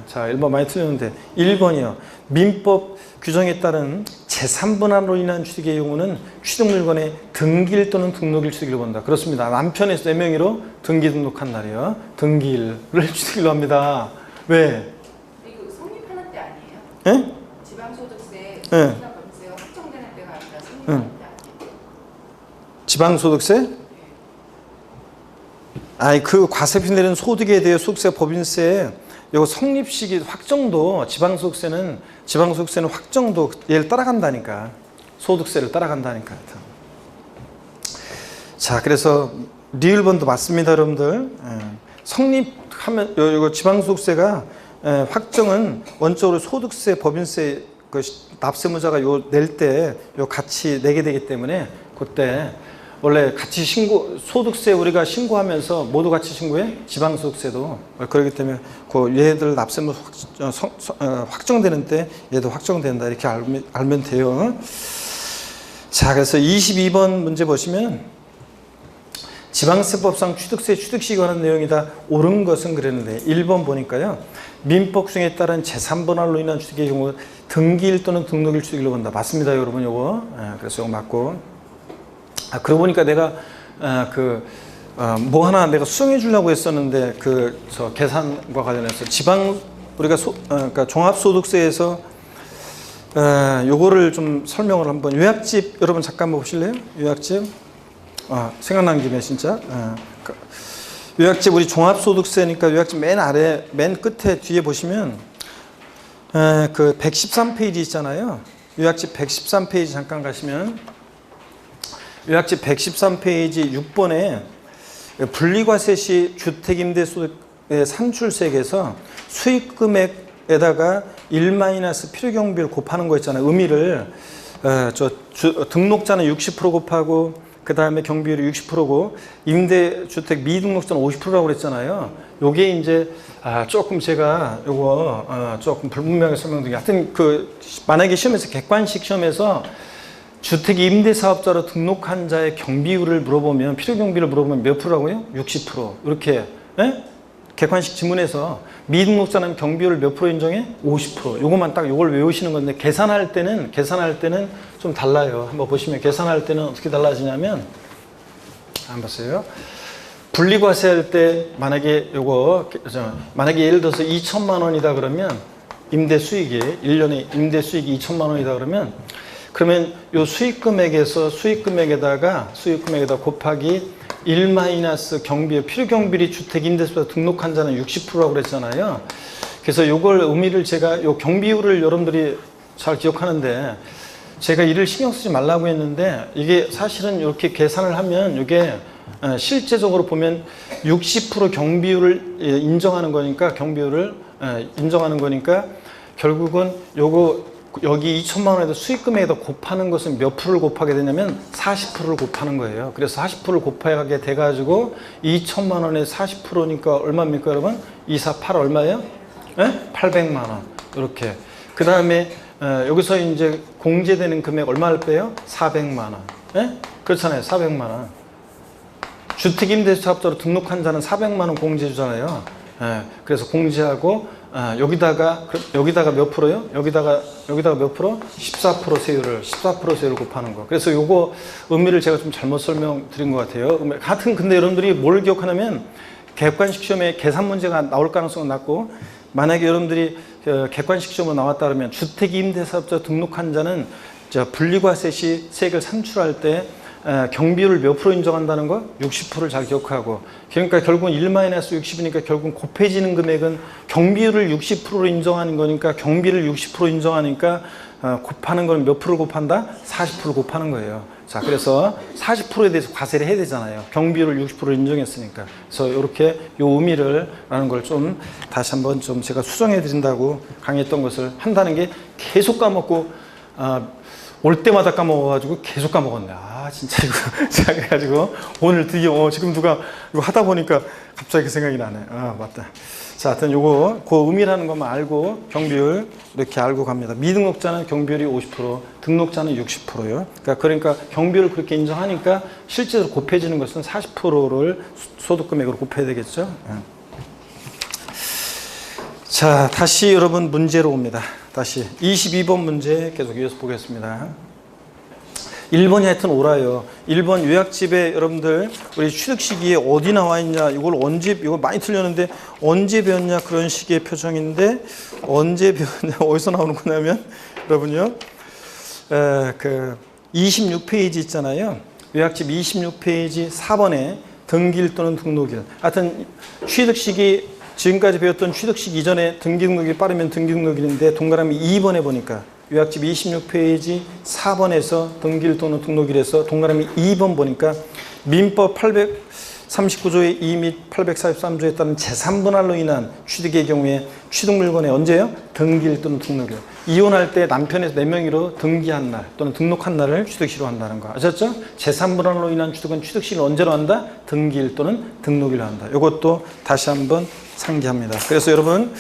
자, 1번 많이 틀렸는데 1번이요. 민법 규정에 따른 제3분할로 인한 취득의 경우는 취득물건의 등기일 또는 등록일 취득일로 본다. 그렇습니다. 남편에서 내 명의로 등기 등록한 날이요. 등기일을 취득일로 합니다. 왜? 이거 성립하는 때 아니에요? 예? 지방소득세 예. 법인세가 확정되는 때가 아니라 성립하는 때 아니에요? 지방소득세? 아니, 그 과세표 내는 소득에 대해 소득세, 법인세, 이거 성립시기 확정도 지방소득세는 확정도 얘를 따라간다니까. 소득세를 따라간다니까. 자, 그래서 리을번도 맞습니다, 여러분들. 성립하면 이거 지방소득세가 확정은 원적으로 소득세, 법인세 그 납세무자가 요 낼 때 요 같이 내게 되기 때문에 그때 원래 같이 소득세 우리가 신고하면서 모두 같이 신고해? 지방소득세도. 그렇기 때문에 그 얘들 납세무 확정되는 때 얘도 확정된다. 이렇게 알면 돼요. 자, 그래서 22번 문제 보시면 지방세법상 취득세 취득시기에 관한 내용이다. 옳은 것은 그랬는데 1번 보니까요. 민법 규정에 따른 제3분할로 인한 취득의 경우 등기일 또는 등록일 취득일로 본다. 맞습니다, 여러분. 요거. 그래서 이거 맞고. 그러고 보니까 내가 뭐 하나 내가 수정해 주려고 했었는데 저 계산과 관련해서 우리가 그러니까 종합소득세에서 요거를 좀 설명을 한번 요약집 여러분 잠깐 보실래요? 요약집 생각난 김에 진짜 요약집 우리 종합소득세니까 요약집 맨 아래 맨 끝에 뒤에 보시면 그 113페이지 있잖아요. 요약집 113페이지 잠깐 가시면 요약집 113페이지 6번에 분리과세 시 주택임대소득의 산출세액에서 수익금액에다가 1- 필요경비를 곱하는 거 있잖아요. 의미를 등록자는 60% 곱하고 그 다음에 경비율이 60%고 임대주택 미등록자는 50%라고 그랬잖아요. 요게 이제 조금 제가 요거 조금 불분명하게 설명드리기. 하여튼 만약에 시험에서 객관식 시험에서 주택 임대사업자로 등록한 자의 경비율을 물어보면 필요경비를 물어보면 몇 프로라고요? 60%. 이렇게 객관식 지문에서 미등록자는 경비율을 몇 프로 인정해? 50%. 요것만 딱 요걸 외우시는 건데 계산할 때는 좀 달라요. 한번 보시면 계산할 때는 어떻게 달라지냐면 한번 보세요. 분리과세할 때 만약에 예를 들어서 2천만 원이다 그러면 임대 수익이 1년에 임대 수익이 2천만 원이다 그러면 요 수익금액에다가 곱하기 1- 경비, 필요경비리 주택임대소득 등록한 자는 60%라고 그랬잖아요. 그래서 요걸 의미를 제가 요 경비율을 여러분들이 잘 기억하는데 제가 이를 신경 쓰지 말라고 했는데 이게 사실은 이렇게 계산을 하면 이게 실제적으로 보면 60% 경비율을 인정하는 거니까 결국은 요거 여기 2천만 원에다 수익금액에다 곱하는 것은 몇 프로를 곱하게 되냐면 40%를 곱하는 거예요. 그래서 40%를 곱하게 돼가지고 2천만 원에 40%니까 얼마입니까, 여러분? 2, 4, 8 얼마예요? 800만 원. 이렇게. 그 다음에 여기서 이제 공제되는 금액 얼마를 빼요? 400만 원. 그렇잖아요. 400만 원. 주택임대사업자로 등록한 자는 400만 원 공제 주잖아요. 그래서 공제하고 여기다가 몇 프로요? 여기다가 몇 프로? 14% 세율을 곱하는 거. 그래서 요거 의미를 제가 좀 잘못 설명드린 것 같아요. 하여튼 근데 여러분들이 뭘 기억하냐면 객관식 시험에 계산 문제가 나올 가능성은 낮고, 만약에 여러분들이 객관식 시험으로 나왔다 그러면 주택임대사업자 등록한 자는 분리과세 시 세액을 산출할 때 경비율을 몇 프로 인정한다는 거? 60%를 잘 기억하고, 그러니까 결국은 1-60이니까 결국은 곱해지는 금액은 경비율을 60%로 인정하는 거니까, 경비를 60% 인정하니까 곱하는 건 몇 프로 곱한다? 40% 곱하는 거예요. 자, 그래서 40%에 대해서 과세를 해야 되잖아요. 경비율을 60% 인정했으니까. 그래서 이렇게 요 의미를 라는 걸 좀 다시 한번 좀 제가 수정해 드린다고 강의했던 것을 한다는 게 계속 까먹고, 올 때마다 까먹어가지고 계속 까먹었네. 진짜 이거. 자, 그래가지고 오늘 드디어 지금 누가 이거 하다 보니까 갑자기 그 생각이 나네. 맞다. 자, 하여튼 요거 그 의미라는 것만 알고 경비율 이렇게 알고 갑니다. 미등록자는 경비율이 50%, 등록자는 60%요. 그러니까 경비율을 그렇게 인정하니까 실제로 곱해지는 것은 40%를 소득금액으로 곱해야 되겠죠. 자, 다시 여러분 문제로 옵니다. 다시 22번 문제 계속 이어서 보겠습니다. 1번이 하여튼 옳아요. 1번 요약집에 여러분들 우리 취득 시기에 어디 나와 있냐, 이거 많이 틀렸는데 언제 배웠냐, 그런 식의 표정인데 언제 배웠냐, 어디서 나오는 거냐면 여러분요, 그 26페이지 있잖아요. 요약집 26페이지 4번에 등기일 또는 등록일. 하여튼 취득 시기, 지금까지 배웠던 취득식 이전에 등기 등록이 빠르면 등기 등록일인데 동그라미 2번에 보니까 요약집 26페이지 4번에서 등기일 또는 등록일에서 동그라미 2번 보니까 민법 839조의 2 및 843조에 따른 제3분할로 인한 취득의 경우에 취득물건에 언제요? 등기일 또는 등록일. 이혼할 때 남편에서 4명이로 등기한 날 또는 등록한 날을 취득시로 한다는 거 아셨죠? 제3분할로 인한 취득은 취득시를 언제로 한다? 등기일 또는 등록일로 한다. 이것도 다시 한번 상기합니다. 그래서 여러분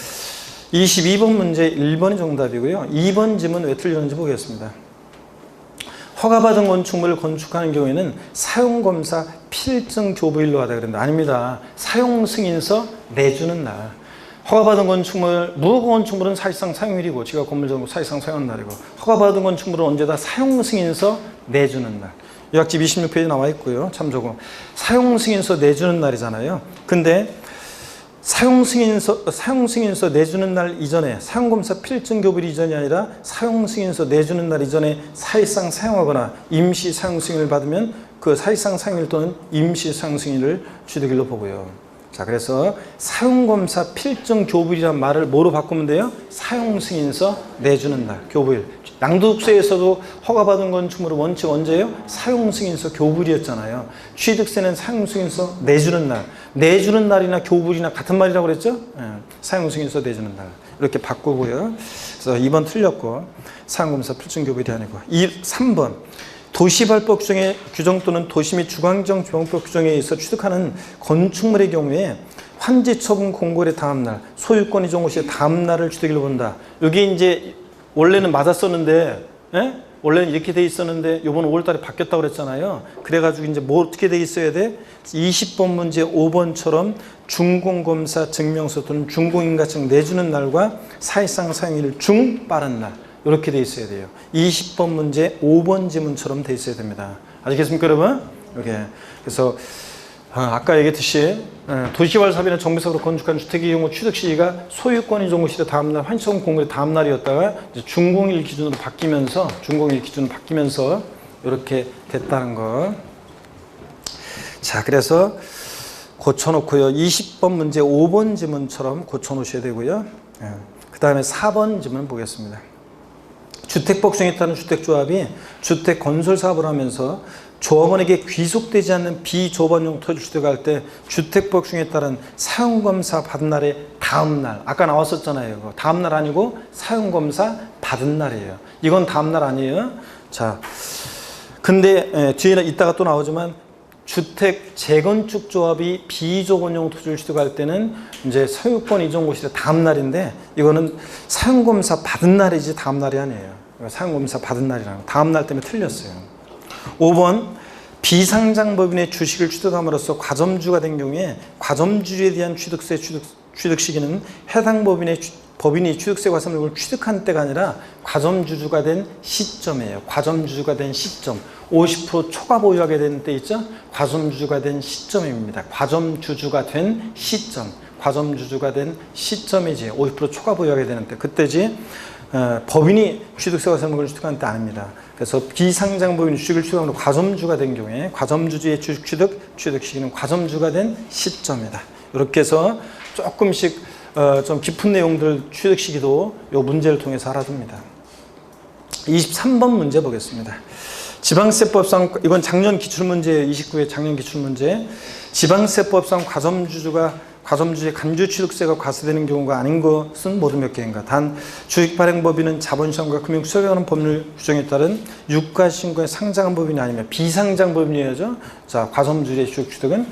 22번 문제 1번이 정답이고요. 2번 질문 왜 틀렸는지 보겠습니다. 허가받은 건축물을 건축하는 경우에는 사용검사 필증 교부일로 하다 그랬는데 아닙니다. 사용승인서 내주는 날. 허가받은 건축물, 무허가 건축물은 사실상 사용일이고 지가 건물 정보 사실상 사용한 날이고, 허가받은 건축물은 언제다? 사용승인서 내주는 날. 요약집 26페이지 나와 있고요. 참조고. 사용승인서 내주는 날이잖아요. 근데 사용승인서 내주는 날 이전에, 사용검사 필증 교부일 이전이 아니라 사용승인서 내주는 날 이전에 사실상 사용하거나 임시 사용승인을 받으면 그 사실상 사용일 또는 임시 사용승인을 취득일로 보고요. 자, 그래서 사용검사 필증 교부일이란 말을 뭐로 바꾸면 돼요? 사용승인서 내주는 날, 교부일. 양도국세에서도 허가받은 건축물의 원칙 언제예요? 사용승인서 교부일이었잖아요. 취득세는 사용승인서 내주는 날. 내주는 날이나 교부일이나 같은 말이라고 그랬죠? 사용승인서 내주는 날. 이렇게 바꾸고요. 그래서 2번 틀렸고, 사용검사 필증 교부일이 아니고. 3번. 도시발법 규정 또는 도시 및 주관경 조항법 규정에 의해서 취득하는 건축물의 경우에 환지처분 공고일의 다음날, 소유권 이전 고시의 다음날을 취득일로 본다. 여기 이제 원래는 맞았었는데, 원래는 이렇게 돼 있었는데 이번 5월달에 바뀌었다고 그랬잖아요. 그래가지고 이제 뭐 어떻게 돼 있어야 돼? 20번 문제 5번처럼 준공검사 증명서 또는 준공인가증 내주는 날과 사실상 사용일 중 빠른 날. 이렇게 돼 있어야 돼요. 20번 문제 5번 지문처럼 돼 있어야 됩니다. 아시겠습니까, 여러분? 이렇게. 그래서 아까 얘기했듯이 도시개발 사업이나 정비사업으로 건축한 주택의 경우 취득 시기가 소유권 이전 고시의 다음날, 환시처분 공고일의 다음날이었다가 준공일 기준으로 바뀌면서 이렇게 됐다는 거. 자, 그래서 고쳐놓고요. 20번 문제 5번 지문처럼 고쳐놓으셔야 되고요. 그 다음에 4번 지문 보겠습니다. 주택법 규정에 따른 주택조합이 주택 건설 사업을 하면서 조합원에게 귀속되지 않는 비조합원용 토지를 취득할 때 주택법 규정에 따른 사용검사 받은 날의 다음날, 아까 나왔었잖아요. 다음날 아니고 사용검사 받은 날이에요. 이건 다음날 아니에요. 자, 근데 뒤에 이따가 또 나오지만 주택 재건축 조합이 비조건용 토지를 취득할 때는 이제 소유권 이전 고시의 다음 날인데 이거는 사용검사 받은 날이지 다음 날이 아니에요. 사용검사 받은 날이라는 다음 날 때문에 틀렸어요. 5번 비상장법인의 주식을 취득함으로써 과점주가 된 경우에 과점주에 대한 취득세 취득 시기는 해당 법인의 법인이 취득세 과세물을 취득한 때가 아니라 과점주주가 된 시점이에요. 과점주주가 된 시점. 50% 초과 보유하게 되는 때 있죠? 과점주주가 된 시점입니다. 과점주주가 된 시점. 과점주주가 된 시점이지. 50% 초과 보유하게 되는 때. 그때지. 법인이 취득세 과세물을 취득한 때 아닙니다. 그래서 비상장 법인이 주식을 취득하므로 과점주가 된 경우에 과점주주의 주식 취득 시기는 과점주가 된 시점이다. 이렇게 해서 조금씩 좀 깊은 내용들 취득 시기도 이 문제를 통해서 알아둡니다. 23번 문제 보겠습니다. 지방세법상 이건 작년 기출문제예요. 29회 작년 기출문제. 지방세법상 과점주주의 간주취득세가 과세되는 경우가 아닌 것은 모두 몇 개인가. 단 주식발행법인은 자본시장과 금융수익에 관한 법률 규정에 따른 유가신고에 상장한 법인이 아니면 비상장법인이어야죠. 자, 과점주주의 주식취득은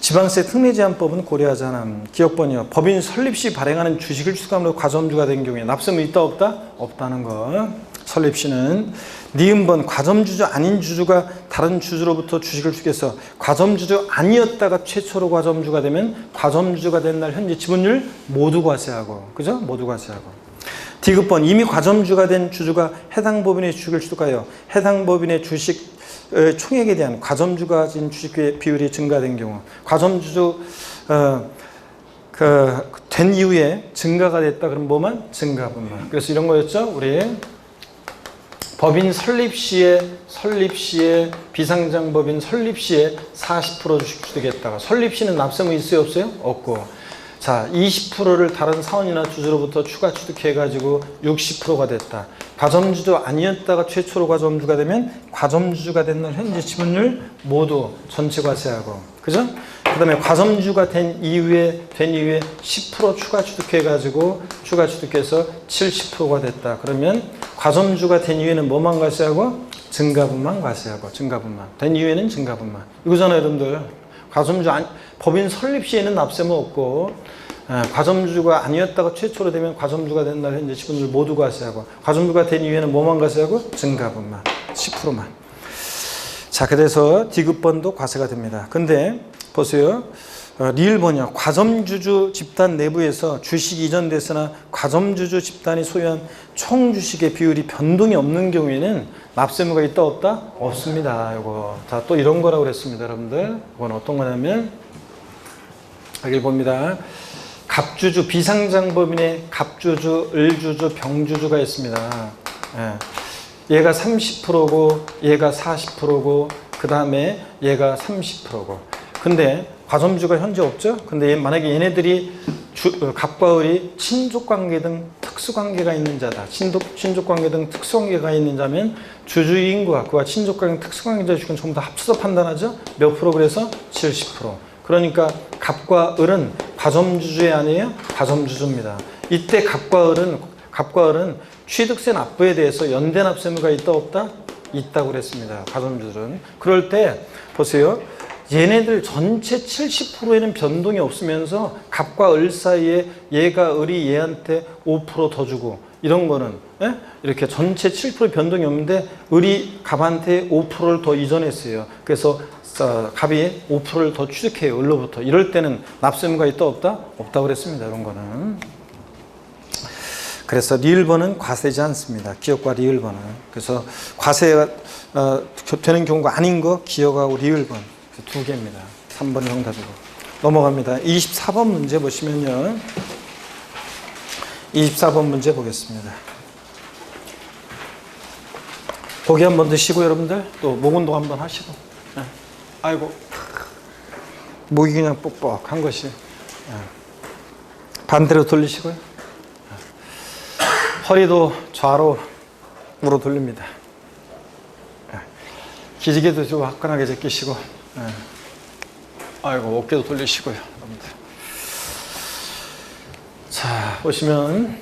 지방세 특례제한법은 고려하지 않음. 기억번이요. 법인 설립 시 발행하는 주식을 취득함으로 과점주가 된 경우에 납세무 있다 없다? 없다는 거. 설립 시는 니은번 과점주주 아닌 주주가 다른 주주로부터 주식을 취득해서 과점주주 아니었다가 최초로 과점주가 되면 과점주주가 된 날 현재 지분율 모두 과세하고, 그죠? 모두 과세하고. 디귿번 이미 과점주가 된 주주가 해당 법인의 주식을 취득하여 해당 법인의 주식 총액에 대한 과점주가 가진 주식의 비율이 증가된 경우, 과점주주 된 이후에 증가가 됐다 그러면 뭐만? 증가분만. 그래서 이런 거였죠. 우리 법인 설립 시에 비상장 법인 설립 시에 40% 주식 취득했다가 설립 시는 납세무 있어요 없어요? 없고. 자, 20%를 다른 사원이나 주주로부터 추가 취득해가지고 60%가 됐다. 과점주주 아니었다가 최초로 과점주가 되면 과점주주가 된 날 현재 지분율 모두 전체 과세하고, 그죠? 그 다음에 과점주가 된 이후에 10% 추가 취득해서 70%가 됐다. 그러면 과점주가 된 이후에는 뭐만 과세하고? 증가분만 과세하고, 증가분만. 된 이후에는 증가분만. 이거잖아요, 여러분들. 법인 설립 시에는 납세무 없고, 과점주가 아니었다가 최초로 되면 과점주가 된 날 현재 지분율 모두 과세하고, 과점주가 된 이후에는 뭐만 과세하고? 증가분만. 10%만. 자, 그래서 디귿번도 과세가 됩니다. 근데 보세요. 리을번이요. 과점주주 집단 내부에서 주식이 이전됐으나 과점주주 집단이 소유한 총 주식의 비율이 변동이 없는 경우에는 납세무가 있다 없다? 없습니다. 이거. 자, 또 이런 거라고 그랬습니다, 여러분들. 이건 어떤 거냐면 여기 봅니다. 갑주주, 비상장법인의 갑주주, 을주주, 병주주가 있습니다. 얘가 30%고 얘가 40%고 그 다음에 얘가 30%고. 근데 과점주가 현재 없죠? 근데 만약에 얘네들이 갑과 을이 친족관계 등 특수관계가 있는 자다. 친족관계 등 특수관계가 있는 자면 주주의 인구와 그와 친족관계 특수관계자 주식은 전부 다 합쳐서 판단하죠? 몇 프로 그래서? 70%. 그러니까 갑과 을은 과점주주의 아니에요? 과점주주입니다. 이때 갑과 을은 취득세 납부에 대해서 연대 납세무가 있다 없다? 있다고 그랬습니다. 과점주주는. 그럴 때 보세요. 얘네들 전체 70%에는 변동이 없으면서 갑과 을 사이에 얘가 을이 얘한테 5% 더 주고 이런 거는 이렇게 전체 7% 변동이 없는데 을이 갑한테 5%를 더 이전했어요. 그래서 갑이 5%를 더 취득해요. 을로부터. 이럴 때는 납세무가 있다 없다? 없다고 그랬습니다. 이런 거는. 그래서 리을번은 과세지 않습니다. 기억과 리을번은. 그래서 과세가 되는 경우가 아닌 거 기억하고 리을번. 두 개입니다. 3번이 정답이고. 넘어갑니다. 24번 문제 보시면요. 24번 문제 보겠습니다. 고개 한번 드시고 여러분들 또 목 운동 한번 하시고. 아이고 목이 그냥 뻑뻑한 것이. 반대로 돌리시고요. 허리도 좌로로 돌립니다. 기지개도 좀 화끈하게 제끼시고. 아이고 어깨도 돌리시고요. 여러분들. 자, 보시면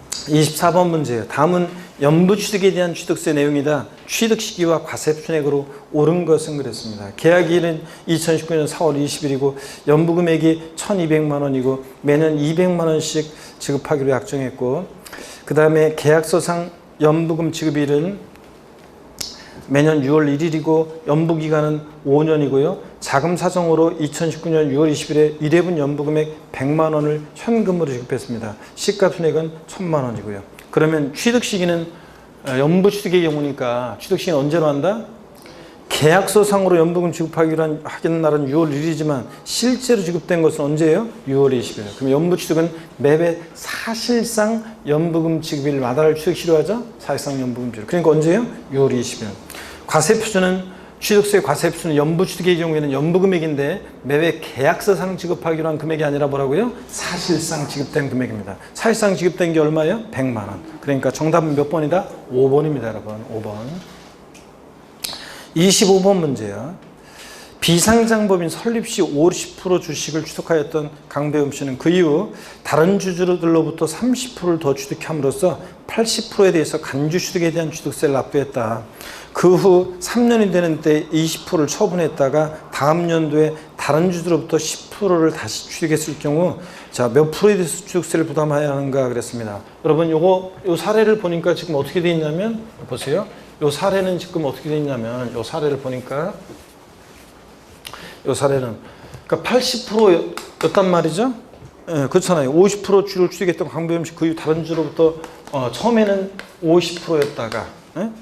24번 문제예요. 다음은 연부취득에 대한 취득세 내용이다. 취득 시기와 과세 순액으로 옳은 것은 그랬습니다. 계약일은 2019년 4월 20일이고 연부금액이 1,200만 원이고 매년 200만 원씩 지급하기로 약정했고, 그 다음에 계약서상 연부금 지급일은 매년 6월 1일이고 연부기간은 5년이고요. 자금 사정으로 2019년 6월 20일에 1회분 연부금액 100만 원을 현금으로 지급했습니다. 시가순액은 1000만 원이고요. 그러면 취득 시기는 연부 취득의 경우니까 취득 시기는 언제로 한다? 계약서상으로 연부금 지급하기로 하는 날은 6월 1일이지만 실제로 지급된 것은 언제예요? 6월 20일. 그럼 연부 취득은 매매 사실상 연부금 지급일 마다를 취득시로 하죠? 사실상 연부금 지급. 그러니까 언제예요? 6월 20일. 과세표준은 취득세 과세표준은 연부 취득의 경우에는 연부금액인데 매매 계약서상 지급하기로 한 금액이 아니라 뭐라고요? 사실상 지급된 금액입니다. 사실상 지급된 게 얼마예요? 100만 원. 그러니까 정답은 몇 번이다? 5번입니다, 여러분. 5번. 25번 문제야. 비상장법인 설립 시 50% 주식을 취득하였던 강배움 씨는 그 이후 다른 주주들로부터 30%를 더 취득함으로써 80%에 대해서 간주 취득에 대한 취득세를 납부했다. 그 후 3년이 되는 때 20%를 처분했다가 다음 연도에 다른 주주로부터 10%를 다시 취득했을 경우 자, 몇 프로에 대해서 취득세를 부담해야 하는가 그랬습니다. 여러분 요 사례를 보니까 지금 어떻게 되어 있냐면 보세요. 요 사례는 지금 어떻게 되어 있냐면 요 사례를 보니까 요 사례는 그러니까 80%였단 말이죠. 예, 그렇잖아요. 50% 주를 취득했던 강배움 씨 그 이후 다른 주로부터 처음에는 50%였다가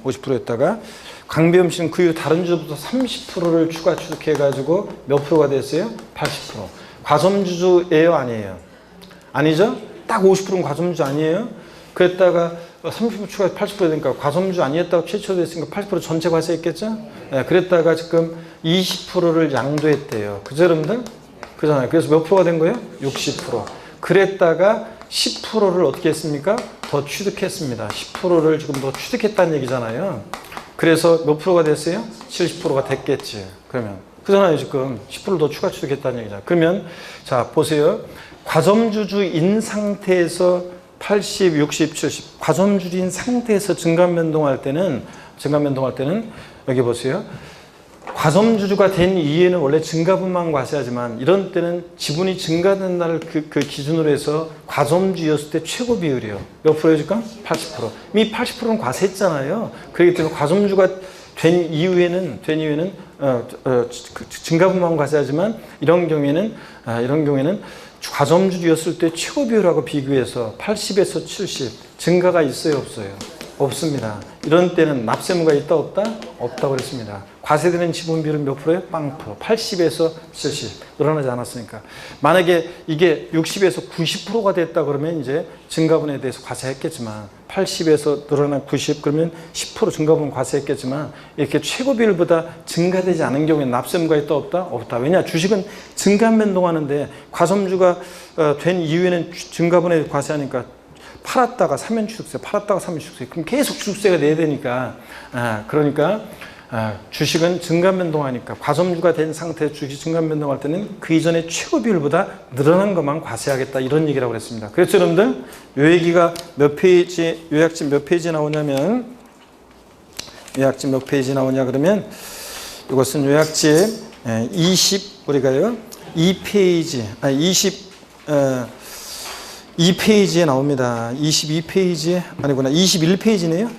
50%였다가 강배움 씨는 그 이후 다른 주로부터 30%를 추가 취득해가지고 몇 프로가 됐어요? 80%. 과점주주예요, 아니에요? 아니죠? 딱 50%는 과점주주 아니에요? 그랬다가 30% 추가 80% 되니까 과점주 아니었다고 최초됐으니까 80% 전체 과세했겠죠? 네, 그랬다가 지금 20%를 양도했대요. 그죠, 여러분들? 그잖아요. 그래서 몇 프로가 된 거예요? 60%. 그랬다가 10%를 어떻게 했습니까? 더 취득했습니다. 10%를 지금 더 취득했다는 얘기잖아요. 그래서 몇 프로가 됐어요? 70%가 됐겠지. 그러면. 그잖아요, 지금. 10%를 더 추가 취득했다는 얘기잖아요. 그러면, 자, 보세요. 과점주주인 상태에서 80, 60, 70 과점주주인 상태에서 증감변동할 때는 여기 보세요. 과점주주가 된 이후에는 원래 증가분만 과세하지만 이런 때는 지분이 증가된 날을 그 기준으로 해서 과점주였을 때 최고 비율이요. 몇 프로예요 지금? 80%. 이미 80%는 과세했잖아요. 그렇기 때문에 과점주가 된 이후에는 증가분만 과세하지만 이런 경우에는 과점주였을 때 최고 비율하고 비교해서 80에서 70 증가가 있어요, 없어요? 없습니다. 이런 때는 납세무가 있다, 없다? 없다고 그랬습니다. 과세되는 지분 비율은 몇 프로예요? 0%. 80에서 70 늘어나지 않았으니까. 만약에 이게 60에서 90%가 됐다 그러면 이제 증가분에 대해서 과세했겠지만 80에서 늘어난 90 그러면 10% 증가분 과세했겠지만 이렇게 최고 비율보다 증가되지 않은 경우에 납세무가 있다, 없다? 없다. 왜냐? 주식은 증가 변동하는데 과점주가 된 이후에는 증가분에 과세하니까 팔았다가 사면 취득세, 팔았다가 사면 취득세. 그럼 계속 취득세가 내야 되니까. 그러니까 주식은 증감 변동하니까 과점주가 된 상태에서 주식 증감 변동할 때는 그 이전의 최고 비율보다 늘어난 것만 과세하겠다 이런 얘기라고 그랬습니다. 그래서 여러분들 요 얘기가 몇 페이지, 요약집 몇 페이지 나오냐면 요약집 몇 페이지 나오냐 그러면 이것은 요약집 우리가요 2페이지, 2페이지에 나옵니다. 22페이지에, 아니구나, 21페이지네요.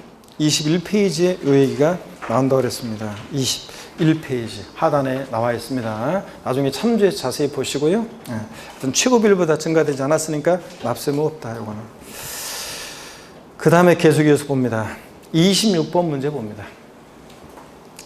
21페이지에 이 얘기가 나온다고 그랬습니다. 21페이지 하단에 나와 있습니다. 나중에 참조해서 자세히 보시고요. 하여튼 최고 비율보다 증가되지 않았으니까 납세무 없다, 이거는. 그 다음에 계속 이어서 봅니다. 26번 문제 봅니다.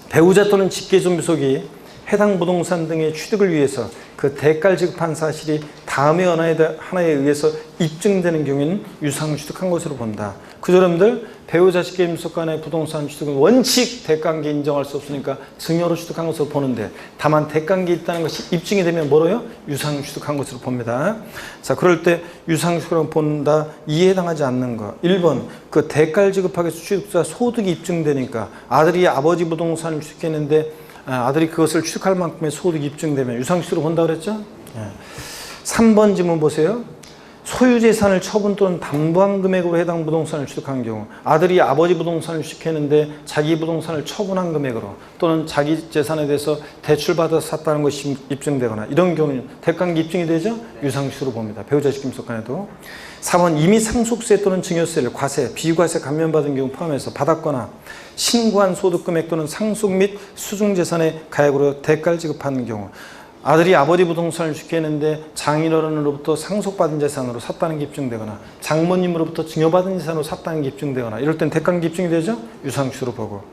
배우자 또는 직계존비속이 해당 부동산 등의 취득을 위해서 그 대가를 지급한 사실이 다음의 하나에 의해서 입증되는 경우에는 유상 취득한 것으로 본다. 그죠, 여러분들? 배우자 직계존비속 간의 부동산 취득은 원칙 대가관계 인정할 수 없으니까 증여로 취득한 것으로 보는데 다만 대가관계 있다는 것이 입증이 되면 뭐로요? 유상 취득한 것으로 봅니다. 자, 그럴 때 유상 취득으로 본다. 이에 해당하지 않는 거. 1번 그 대가를 지급하기 위해서 취득자 소득이 입증되니까 아들이 아버지 부동산을 취득했는데 아들이 그것을 취득할 만큼의 소득이 입증되면 유상취득으로 본다고 그랬죠? 3번 지문 보세요. 소유재산을 처분 또는 담보한 금액으로 해당 부동산을 취득한 경우, 아들이 아버지 부동산을 취득했는데 자기 부동산을 처분한 금액으로 또는 자기 재산에 대해서 대출받아서 샀다는 것이 입증되거나, 이런 경우는 대가관계 입증이 되죠? 유상시효로 봅니다. 배우자 직임속간에도. 4번 이미 상속세 또는 증여세를 과세, 비과세 감면받은 경우 포함해서 받았거나 신고한 소득금액 또는 상속 및 수중재산의 가액으로 대가를 지급하는 경우, 아들이 아버지 부동산을 취득했는데 장인어른으로부터 상속받은 재산으로 샀다는 게 입증되거나 장모님으로부터 증여받은 재산으로 샀다는 게 입증되거나, 이럴 땐 대가관계 입증이 되죠? 유상시효로 보고.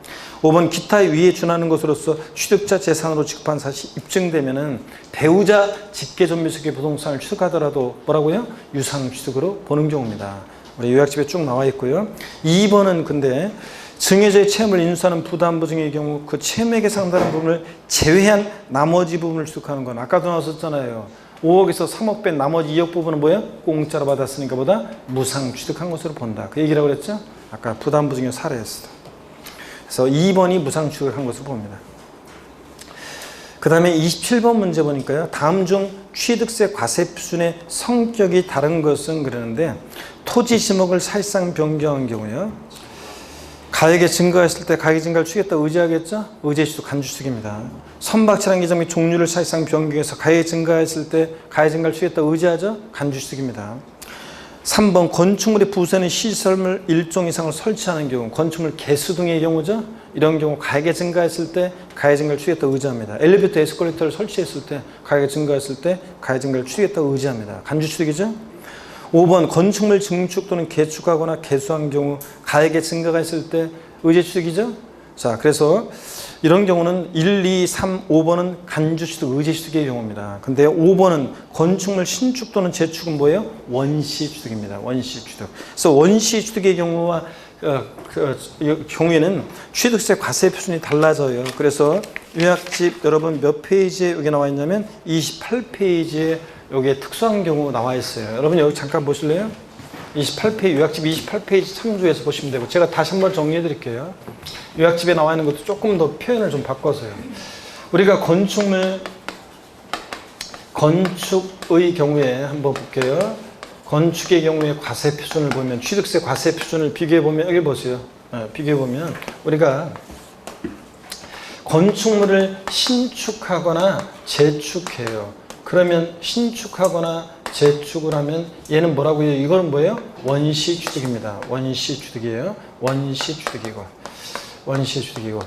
5번 기타 위에 준하는 것으로서 취득자 재산으로 지급한 사실이 입증되면은 배우자 직계존비속의 부동산을 취득하더라도 뭐라고요? 유상취득으로 보는 경우입니다. 우리 요약집에 쭉 나와 있고요. 2번은 근데 증여자의 채무를 인수하는 부담보증의 경우 그 채무액에 상당한 부분을 제외한 나머지 부분을 취득하는 건, 아까도 나왔었잖아요. 5억에서 3억 뺀 나머지 2억 부분은 뭐예요? 공짜로 받았으니까 보다 무상 취득한 것으로 본다. 그 얘기라고 그랬죠? 아까 부담보증의 사례였어. 그래서 2번이 무상 취득을 한 것으로 봅니다. 그 다음에 27번 문제 보니까요. 다음 중 취득세 과세 표준의 성격이 다른 것은 그러는데, 토지 지목을 사실상 변경한 경우요. 가액이 증가했을 때 가액 증가를 취하겠다 의지하겠죠? 의제취득 간주취득입니다. 선박차량 기장 및 종류를 사실상 변경해서 가액이 증가했을 때 가액 증가를 취하겠다 의지하죠? 간주취득입니다. 3번 건축물의 부수에는 시설물 일종 이상을 설치하는 경우, 건축물 개수 등의 경우죠? 이런 경우 가액이 증가했을 때 가액 증가를 취하겠다 의지합니다. 엘리베이터 에스컬레이터를 설치했을 때 가액이 증가했을 때 가액 증가를 취하겠다 의지합니다. 간주취득이죠? 5번 건축물 증축 또는 개축하거나 개수한 경우 가액의 증가가 있을 때 의제취득이죠. 자, 그래서 이런 경우는 1, 2, 3, 5번은 간주취득, 의제취득의 경우입니다. 근데 5번은 건축물 신축 또는 재축은 뭐예요? 원시취득입니다. 원시취득. 그래서 원시취득의 경우와 경우에는 취득세 과세 표준이 달라져요. 그래서 요약집 여러분 몇 페이지에 여기 나와 있냐면 28페이지에 여기에 특수한 경우 나와 있어요. 여러분 여기 잠깐 보실래요? 28페이지, 요약집 28페이지 참조해서 보시면 되고, 제가 다시 한번 정리해 드릴게요. 요약집에 나와 있는 것도 조금 더 표현을 좀 바꿔서요. 우리가 건축의 경우에 한번 볼게요. 건축의 경우에 과세 표준을 보면, 취득세 과세 표준을 비교해 보면, 여기 보세요. 비교해 보면 우리가 건축물을 신축하거나 재축해요. 그러면 신축하거나 재축을 하면 얘는 뭐라고요? 이건 뭐예요? 원시취득입니다. 원시취득이에요. 원시취득이고.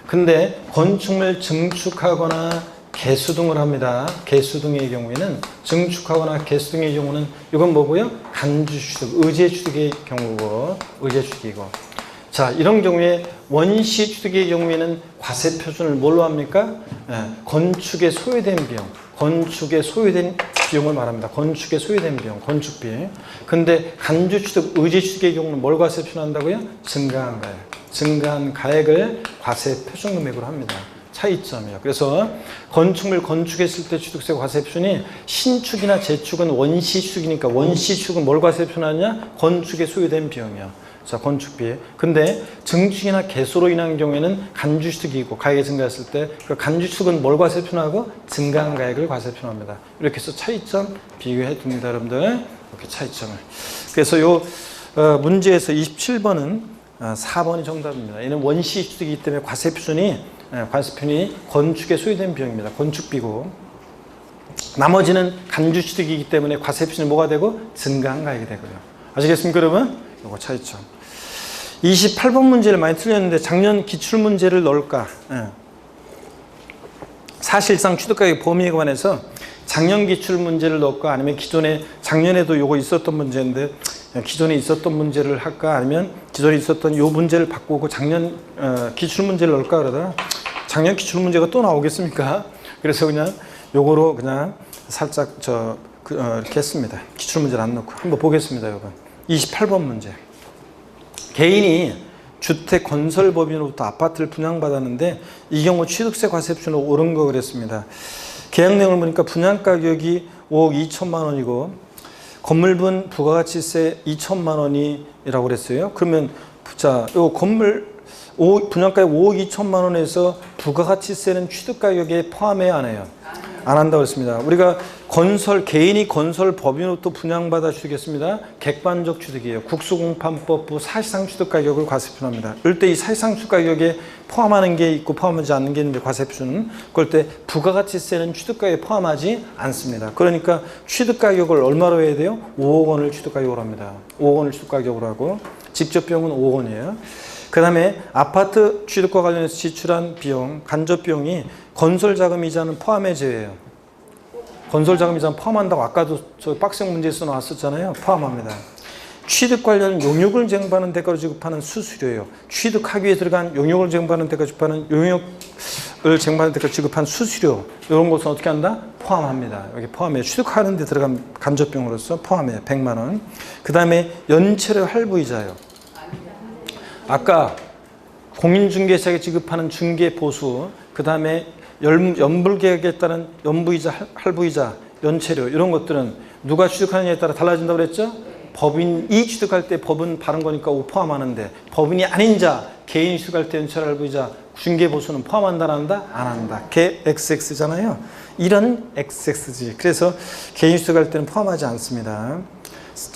근데 건축물 증축하거나 개수등을 합니다. 개수등의 경우에는, 증축하거나 개수등의 경우는 이건 뭐고요? 간주취득, 의제취득의 경우고, 의제취득이고. 자, 이런 경우에 원시취득의 경우에는 과세 표준을 뭘로 합니까? 건축에 소요된 비용, 건축에 소요된 비용을 말합니다. 건축에 소요된 비용, 건축비. 근데 간주취득, 의제취득의 경우는 뭘 과세 표준한다고요? 증가한 가액. 증가한 가액을 과세 표준 금액으로 합니다. 차이점이에요. 그래서 건축물 건축했을 때 취득세 과세 표준이 신축이나 재축은 원시취득이니까, 원시취득은 뭘 과세 표준하냐? 건축에 소요된 비용이요. 자, 건축비. 근데 증축이나 개소로 인한 경우에는 간주취득이고 가액이 증가했을 때 그 간주취득은 뭘 과세 표준하고? 증가한 가액을 과세 표준합니다. 이렇게 해서 차이점 비교해 둡니다, 여러분들. 이렇게 차이점을. 그래서 요 문제에서 27번은 4번이 정답입니다. 얘는 원시취득이기 때문에 과세 표준이 건축에 소요된 비용입니다. 건축비고. 나머지는 간주취득이기 때문에 과세 표준이 뭐가 되고? 증가한 가액이 되고요. 아시겠습니까, 여러분? 요거 차이점. 28번 문제를 많이 틀렸는데 작년 기출문제를 넣을까? 사실상 취득가액 범위에 관해서 작년 기출문제를 넣을까? 아니면 작년에도 요거 있었던 문제인데 기존에 있었던 문제를 할까? 아니면 기존에 있었던 요 문제를 바꾸고 작년 기출문제를 넣을까? 그러다가 작년 기출문제가 또 나오겠습니까? 그래서 그냥 요거로 그냥 살짝 이렇게 했습니다. 기출문제를 안 넣고 한번 보겠습니다, 여러분. 28번 문제. 개인이 주택 건설법인으로부터 아파트를 분양받았는데 이 경우 취득세 과세 표준이 옳은 거 그랬습니다. 계약 내용을 보니까 분양 가격이 5억 2천만 원이고 건물분 부가가치세 2천만 원이라고 그랬어요. 그러면 자, 요 건물 분양가액 5억 2천만 원에서 부가가치세는 취득가격에 포함해야 안 해요? 안 한다고 했습니다. 우리가 개인이 건설 법인으로부터 분양받아 취득했습니다. 객관적 취득이에요. 국수공판법부 사실상 취득 가격을 과세표합니다. 이럴 때 이 사실상 취득 가격에 포함하는 게 있고 포함하지 않는 게 있는데 과세표는 그럴 때 부가가치세는 취득 가격에 포함하지 않습니다. 그러니까 취득 가격을 얼마로 해야 돼요? 5억 원을 취득 가격으로 합니다. 5억 원을 취득 가격으로 하고 직접 비용은 5억 원이에요. 그 다음에 아파트 취득과 관련해서 지출한 비용, 간접 비용이 건설자금 이자는 포함해 제외해요. 건설자금 이자는 포함한다고 아까도 저 박스형 문제에서 나왔었잖아요. 포함합니다. 취득 관련 용역을 쟁반하는 대가로 지급하는 수수료예요. 취득하기 위해 들어간 용역을 쟁반하는 대가로 지급하는 용역을 쟁반하는 대가로 지급한 수수료 이런 것은 어떻게 한다? 포함합니다. 여기 포함해요. 취득하는 데 들어간 간접비용으로서 포함해요. 100만 원. 그 다음에 연체료 할부이자예요. 아까 공인중개사에게 지급하는 중개보수, 그 다음에 연불계약에 따른 연부이자, 할부이자, 연체료 이런 것들은 누가 취득하느냐에 따라 달라진다고 그랬죠? 법인이 취득할 때 법은 바른 거니까 포함하는데 법인이 아닌 자, 개인이 취득할 때 연체료, 할부이자, 중개보수는 포함한다, 안 한다? 안 한다. 걔 XX잖아요. 이런 XX지. 그래서 개인 취득할 때는 포함하지 않습니다.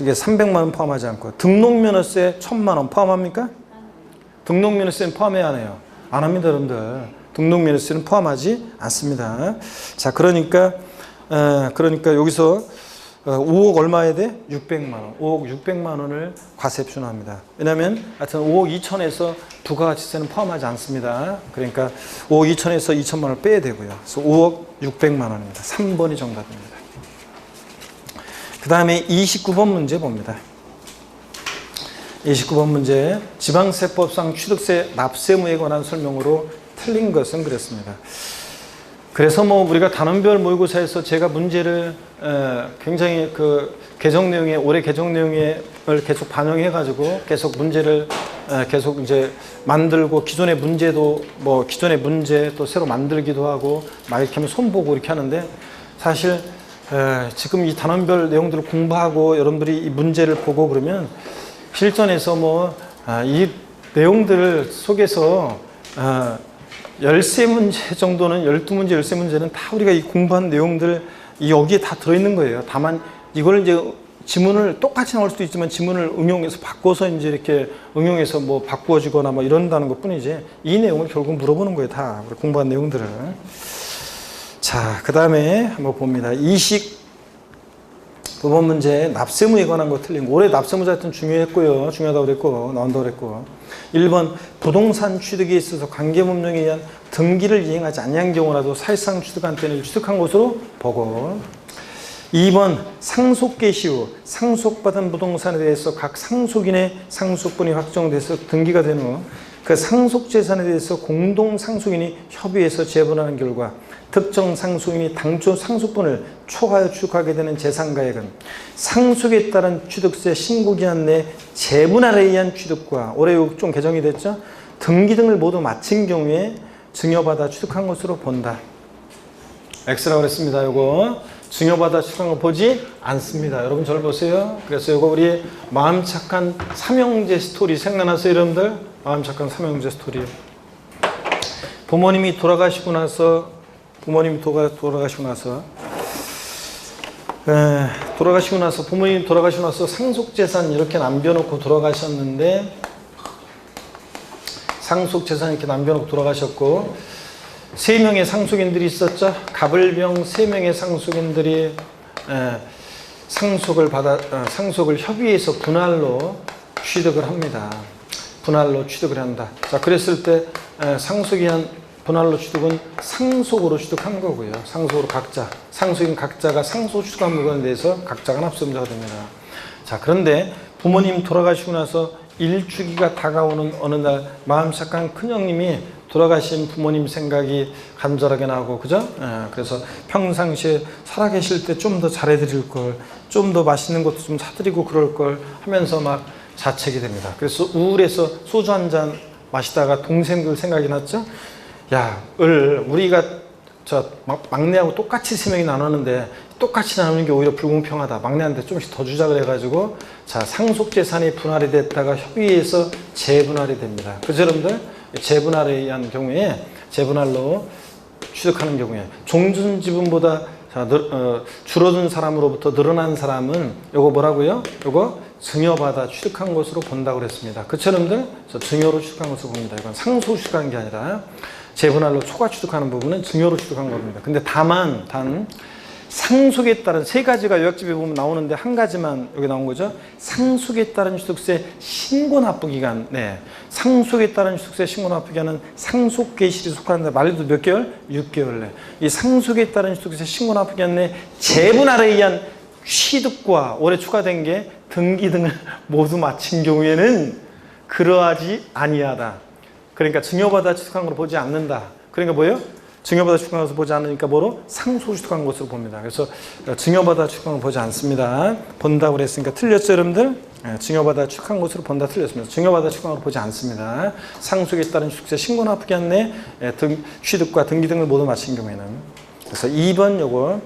이게 300만 원 포함하지 않고 등록면허세 1000만 원 포함합니까? 등록면허세는 포함해야 하네요. 안 합니다, 여러분들. 등록면허세는 포함하지 않습니다. 자, 그러니까 여기서 5억 얼마에 돼? 600만 원. 5억 600만 원을 과세 표준합니다. 왜냐하면 하여튼 5억 2천에서 부가가치세는 포함하지 않습니다. 그러니까 5억 2천에서 2천만 원을 빼야 되고요. 그래서 5억 600만 원입니다. 3번이 정답입니다. 그 다음에 29번 문제 봅니다. 29번 문제, 지방세법상 취득세 납세무에 관한 설명으로 틀린 것은 그랬습니다. 그래서 우리가 단원별 모의고사에서 제가 문제를 굉장히 그 개정 내용에, 올해 개정 내용을 계속 반영해가지고 계속 문제를 계속 이제 만들고 기존의 문제도 기존의 문제 또 새로 만들기도 하고 막 이렇게 하면 손보고 이렇게 하는데 사실 지금 이 단원별 내용들을 공부하고 여러분들이 이 문제를 보고 그러면 실전에서 이 내용들 속에서 13문제 정도는 12문제, 13문제는 다 우리가 이 공부한 내용들 여기에 다 들어있는 거예요. 다만 이걸 이제 지문을 똑같이 나올 수도 있지만 지문을 응용해서 바꿔서 이제 이렇게 응용해서 바꾸어지거나 이런다는 것 뿐이지 이 내용을 결국 물어보는 거예요. 다 우리 공부한 내용들을. 자, 그 다음에 한번 봅니다. 29번 문제 납세무에 관한 거 틀린 거. 올해 납세무자 하여튼 중요했고요. 중요하다고 그랬고 나온다고 그랬고 1번 부동산 취득에 있어서 관계법령에 의한 등기를 이행하지 않는 경우라도 사실상 취득한 때는 취득한 것으로 보고 2번 상속 개시 후 상속받은 부동산에 대해서 각 상속인의 상속분이 확정돼서 등기가 된 후 그 상속재산에 대해서 공동상속인이 협의해서 재분하는 결과 특정 상속인이 당초 상속분을 초과하여 취득하게 되는 재산가액은 상속에 따른 취득세 신고기한 내 재분할에 의한 취득과 올해 좀 개정이 됐죠? 등기 등을 모두 마친 경우에 증여받아 취득한 것으로 본다. X라고 그랬습니다. 요거 증여받아 취득한 거 보지 않습니다. 여러분 절 보세요. 그래서 요거 우리 마음 착한 삼형제 스토리 생각나세요, 여러분들? 마음 착한 삼형제 스토리. 부모님이 돌아가시고 나서 부모님 돌아가시고 나서 부모님 돌아가시고 나서 상속재산 이렇게 남겨놓고 돌아가셨는데 상속재산 이렇게 남겨놓고 돌아가셨고 3명의 상속인들이 있었죠. 가불병 3명의 상속인들이 상속을 협의해서 분할로 취득을 합니다. 분할로 취득을 한다. 자, 그랬을 때 상속이한 분할로 취득은 상속으로 취득한 거고요. 상속으로 상속인 각자가 상속 취득한 물건에 대해서 각자가 납세무자가 됩니다. 자, 그런데 부모님 돌아가시고 나서 일주기가 다가오는 어느 날 마음 착한 큰형님이 돌아가신 부모님 생각이 간절하게 나고, 그죠? 그래서 평상시에 살아계실 때 좀 더 잘해드릴 걸, 좀 더 맛있는 것도 좀 사드리고 그럴 걸 하면서 막 자책이 됩니다. 그래서 우울해서 소주 한 잔 마시다가 동생들 생각이 났죠? 야, 우리가 막내하고 똑같이 3명이 나누는데 똑같이 나누는 게 오히려 불공평하다. 막내한테 조금씩 더 주자 그래가지고 자, 상속재산이 분할이 됐다가 협의해서 재분할이 됩니다. 그래서 여러분들 재분할에 의한 경우에 재분할로 취득하는 경우에 종전지분보다 자, 줄어든 사람으로부터 늘어난 사람은 요거 뭐라고요? 요거 증여받아 취득한 것으로 본다고 그랬습니다. 그쵸, 여러분들? 증여로 취득한 것으로 봅니다. 이건 상속 취득한 게 아니라 재분할로 초과 취득하는 부분은 증여로 취득한 겁니다. 근데 단 상속에 따른 세 가지가 요약집에 보면 나오는데 한 가지만 여기 나온 거죠. 상속에 따른 취득세 신고 납부 기간. 네. 상속에 따른 취득세 신고 납부 기간은 상속 개시일이 속하는데 말도 몇 개월? 6개월 내. 이 상속에 따른 취득세 신고 납부 기간 내 재분할에 의한 취득과 올해 추가된 게 등기 등을 모두 마친 경우에는 그러하지 아니하다. 그러니까 증여받아 취득한 걸로 보지 않는다. 그러니까 뭐예요? 증여받아 취득한 것을 보지 않으니까 뭐로? 상속 취득한 것으로 봅니다. 그래서 증여받아 취득한 걸 보지 않습니다. 본다고 그랬으니까 틀렸죠, 여러분들? 증여받아 취득한 것으로 본다 틀렸습니다. 증여받아 취득한 걸 보지 않습니다. 상속에 따른 취득세 신고 납부 기간 내 취득과 등기 등을 모두 마친 경우에는. 그래서 2번 요거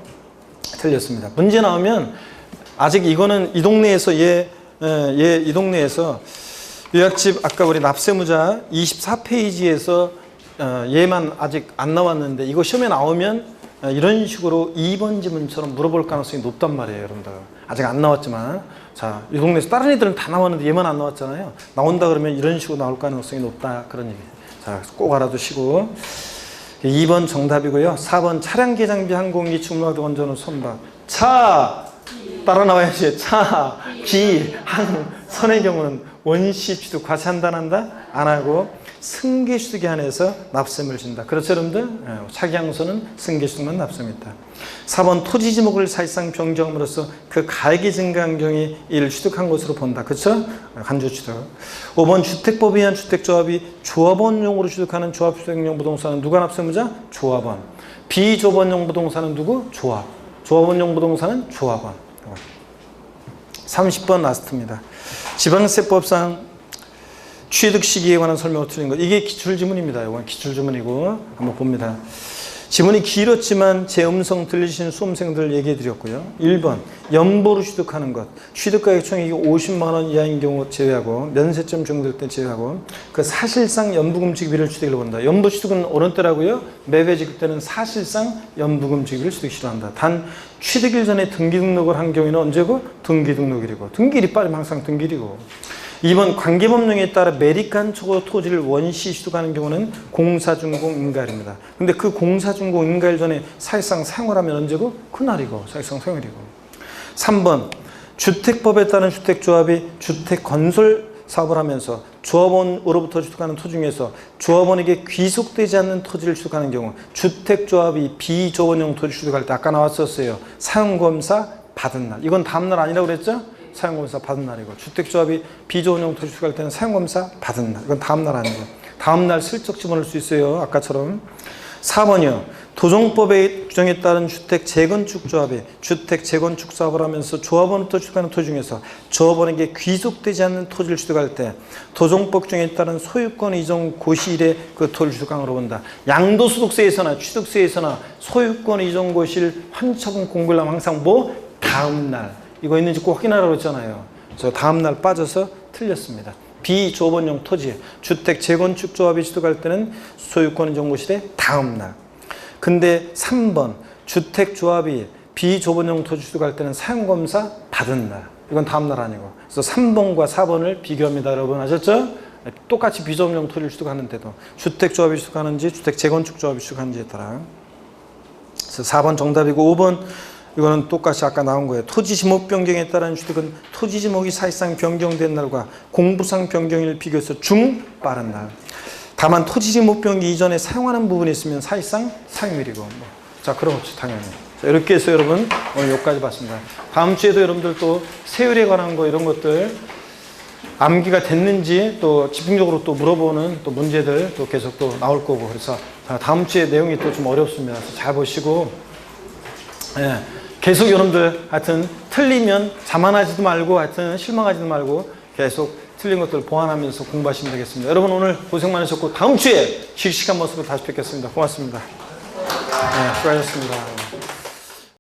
틀렸습니다. 문제 나오면 아직 이거는 이 동네에서 이 동네에서 요약집 아까 우리 납세무자 24페이지에서 얘만 아직 안 나왔는데 이거 시험에 나오면 이런 식으로 2번 지문처럼 물어볼 가능성이 높단 말이에요, 여러분들. 아직 안 나왔지만 자, 이 동네에서 다른 애들은 다 나왔는데 얘만 안 나왔잖아요. 나온다 그러면 이런 식으로 나올 가능성이 높다 그런 얘기예요. 자, 꼭 알아두시고 2번 정답이고요. 4번 차량 개장비 항공기 주문하도 원전은 선박. 차 따라 나와야지. 차, 기, 항, 선의 경우는 원시 취득 과세한다 안 한다? 안 하고 승계 취득에 한해서 납세를 진다. 그렇죠, 여러분들? 차기항소는 승계 취득만 납세입니다. 4번 토지 지목을 사실상 변경함으로써 그 가액이 증가한 경우에 이를 취득한 것으로 본다. 그렇죠? 간주 취득. 5번 주택법에 의한 주택조합이 조합원용으로 취득하는 조합주택용 부동산은 누가 납세무자? 조합원. 비조합원용 부동산은 누구? 조합. 조합원용 부동산은 조합원. 30번 라스트입니다. 지방세법상 취득 시기에 관한 설명을 틀린 것. 이게 기출지문입니다. 이건 기출지문이고 한번 봅니다. 지문이 길었지만 제 음성 들리신 수험생들 얘기해 드렸고요. 1번 연보로 취득하는 것. 취득가액 총액이 50만 원 이하인 경우 제외하고 면세점 적용될 때 제외하고 그 사실상 연부금지급일을 취득을 본다. 연부 취득은 어느 때라고요? 매매 지급 때는 사실상 연부금지급일을 취득 싫어한다. 단 취득일 전에 등기 등록을 한 경우에는 언제고? 등기 등록일이고 등기일이 빠르면 항상 등기일이고 2번 관계법령에 따라 매립간 초고 토지를 원시 취득하는 경우는 공사준공 인가일입니다. 근데 그 공사준공 인가일 전에 사실상 사용을 하면 언제고? 그날이고 사실상 사용일이고 3번 주택법에 따른 주택조합이 주택 건설 사업을 하면서 조합원으로부터 취득하는 토지 중에서 조합원에게 귀속되지 않는 토지를 취득하는 경우 주택조합이 비조합원용 토지 취득할 때 아까 나왔었어요. 사용검사 받은 날. 이건 다음 날 아니라고 그랬죠? 사용검사 받은 날이고 주택조합이 비조합원용 토지 취득할 때는 사용검사 받은 날. 이건 다음 날 아니고 다음 날 슬쩍 집어넣을 수 있어요. 아까처럼. 4번이요. 도정법의 규정에 따른 주택 재건축조합이 주택 재건축 사업을 하면서 조합원부터 취득하는 토지 중에서 조합원에게 귀속되지 않는 토지를 취득할 때 도정법 규정에 따른 소유권 이전 고시일에 그 토지를 취득한 것으로 본다. 양도소득세에서나 취득세에서나 소유권 이전 고시일 환처분 공고를 하면 항상 뭐? 다음 날. 이거 있는지 꼭 확인하라고 했잖아요. 저 다음 날 빠져서 틀렸습니다. 비조합원용 토지, 주택 재건축 조합이 취득할 때는 소유권 이전 고시일의 다음 날. 근데 3번 주택 조합이 비조합원용 토지 취득할 때는 사용검사 받은 날. 이건 다음 날 아니고. 그래서 3번과 4번을 비교합니다. 여러분 아셨죠? 똑같이 비조합원용 토지를 취득하는데도 주택 조합이 취득하는지 주택 재건축 조합이 취득하는지에 따라. 그래서 4번 정답이고 5번 이거는 똑같이 아까 나온 거예요. 토지 지목 변경에 따른 취득은 토지 지목이 사실상 변경된 날과 공부상 변경일 비교해서 빠른 날. 다만 토지 지목 변경 이전에 사용하는 부분이 있으면 사실상 사용일이고. 자, 그럼 없이 당연히. 자, 이렇게 해서 여러분 오늘 여기까지 봤습니다. 다음 주에도 여러분들 또 세율에 관한 거 이런 것들 암기가 됐는지 또 집중적으로 또 물어보는 또 문제들 또 계속 또 나올 거고 그래서 다음 주에 내용이 또 좀 어렵습니다. 그래서 잘 보시고 예. 계속 여러분들 하여튼 틀리면 자만하지도 말고 하여튼 실망하지도 말고 계속 틀린 것들 보완하면서 공부하시면 되겠습니다. 여러분 오늘 고생 많으셨고 다음 주에 씩씩한 모습으로 다시 뵙겠습니다. 고맙습니다. 네, 수고하셨습니다.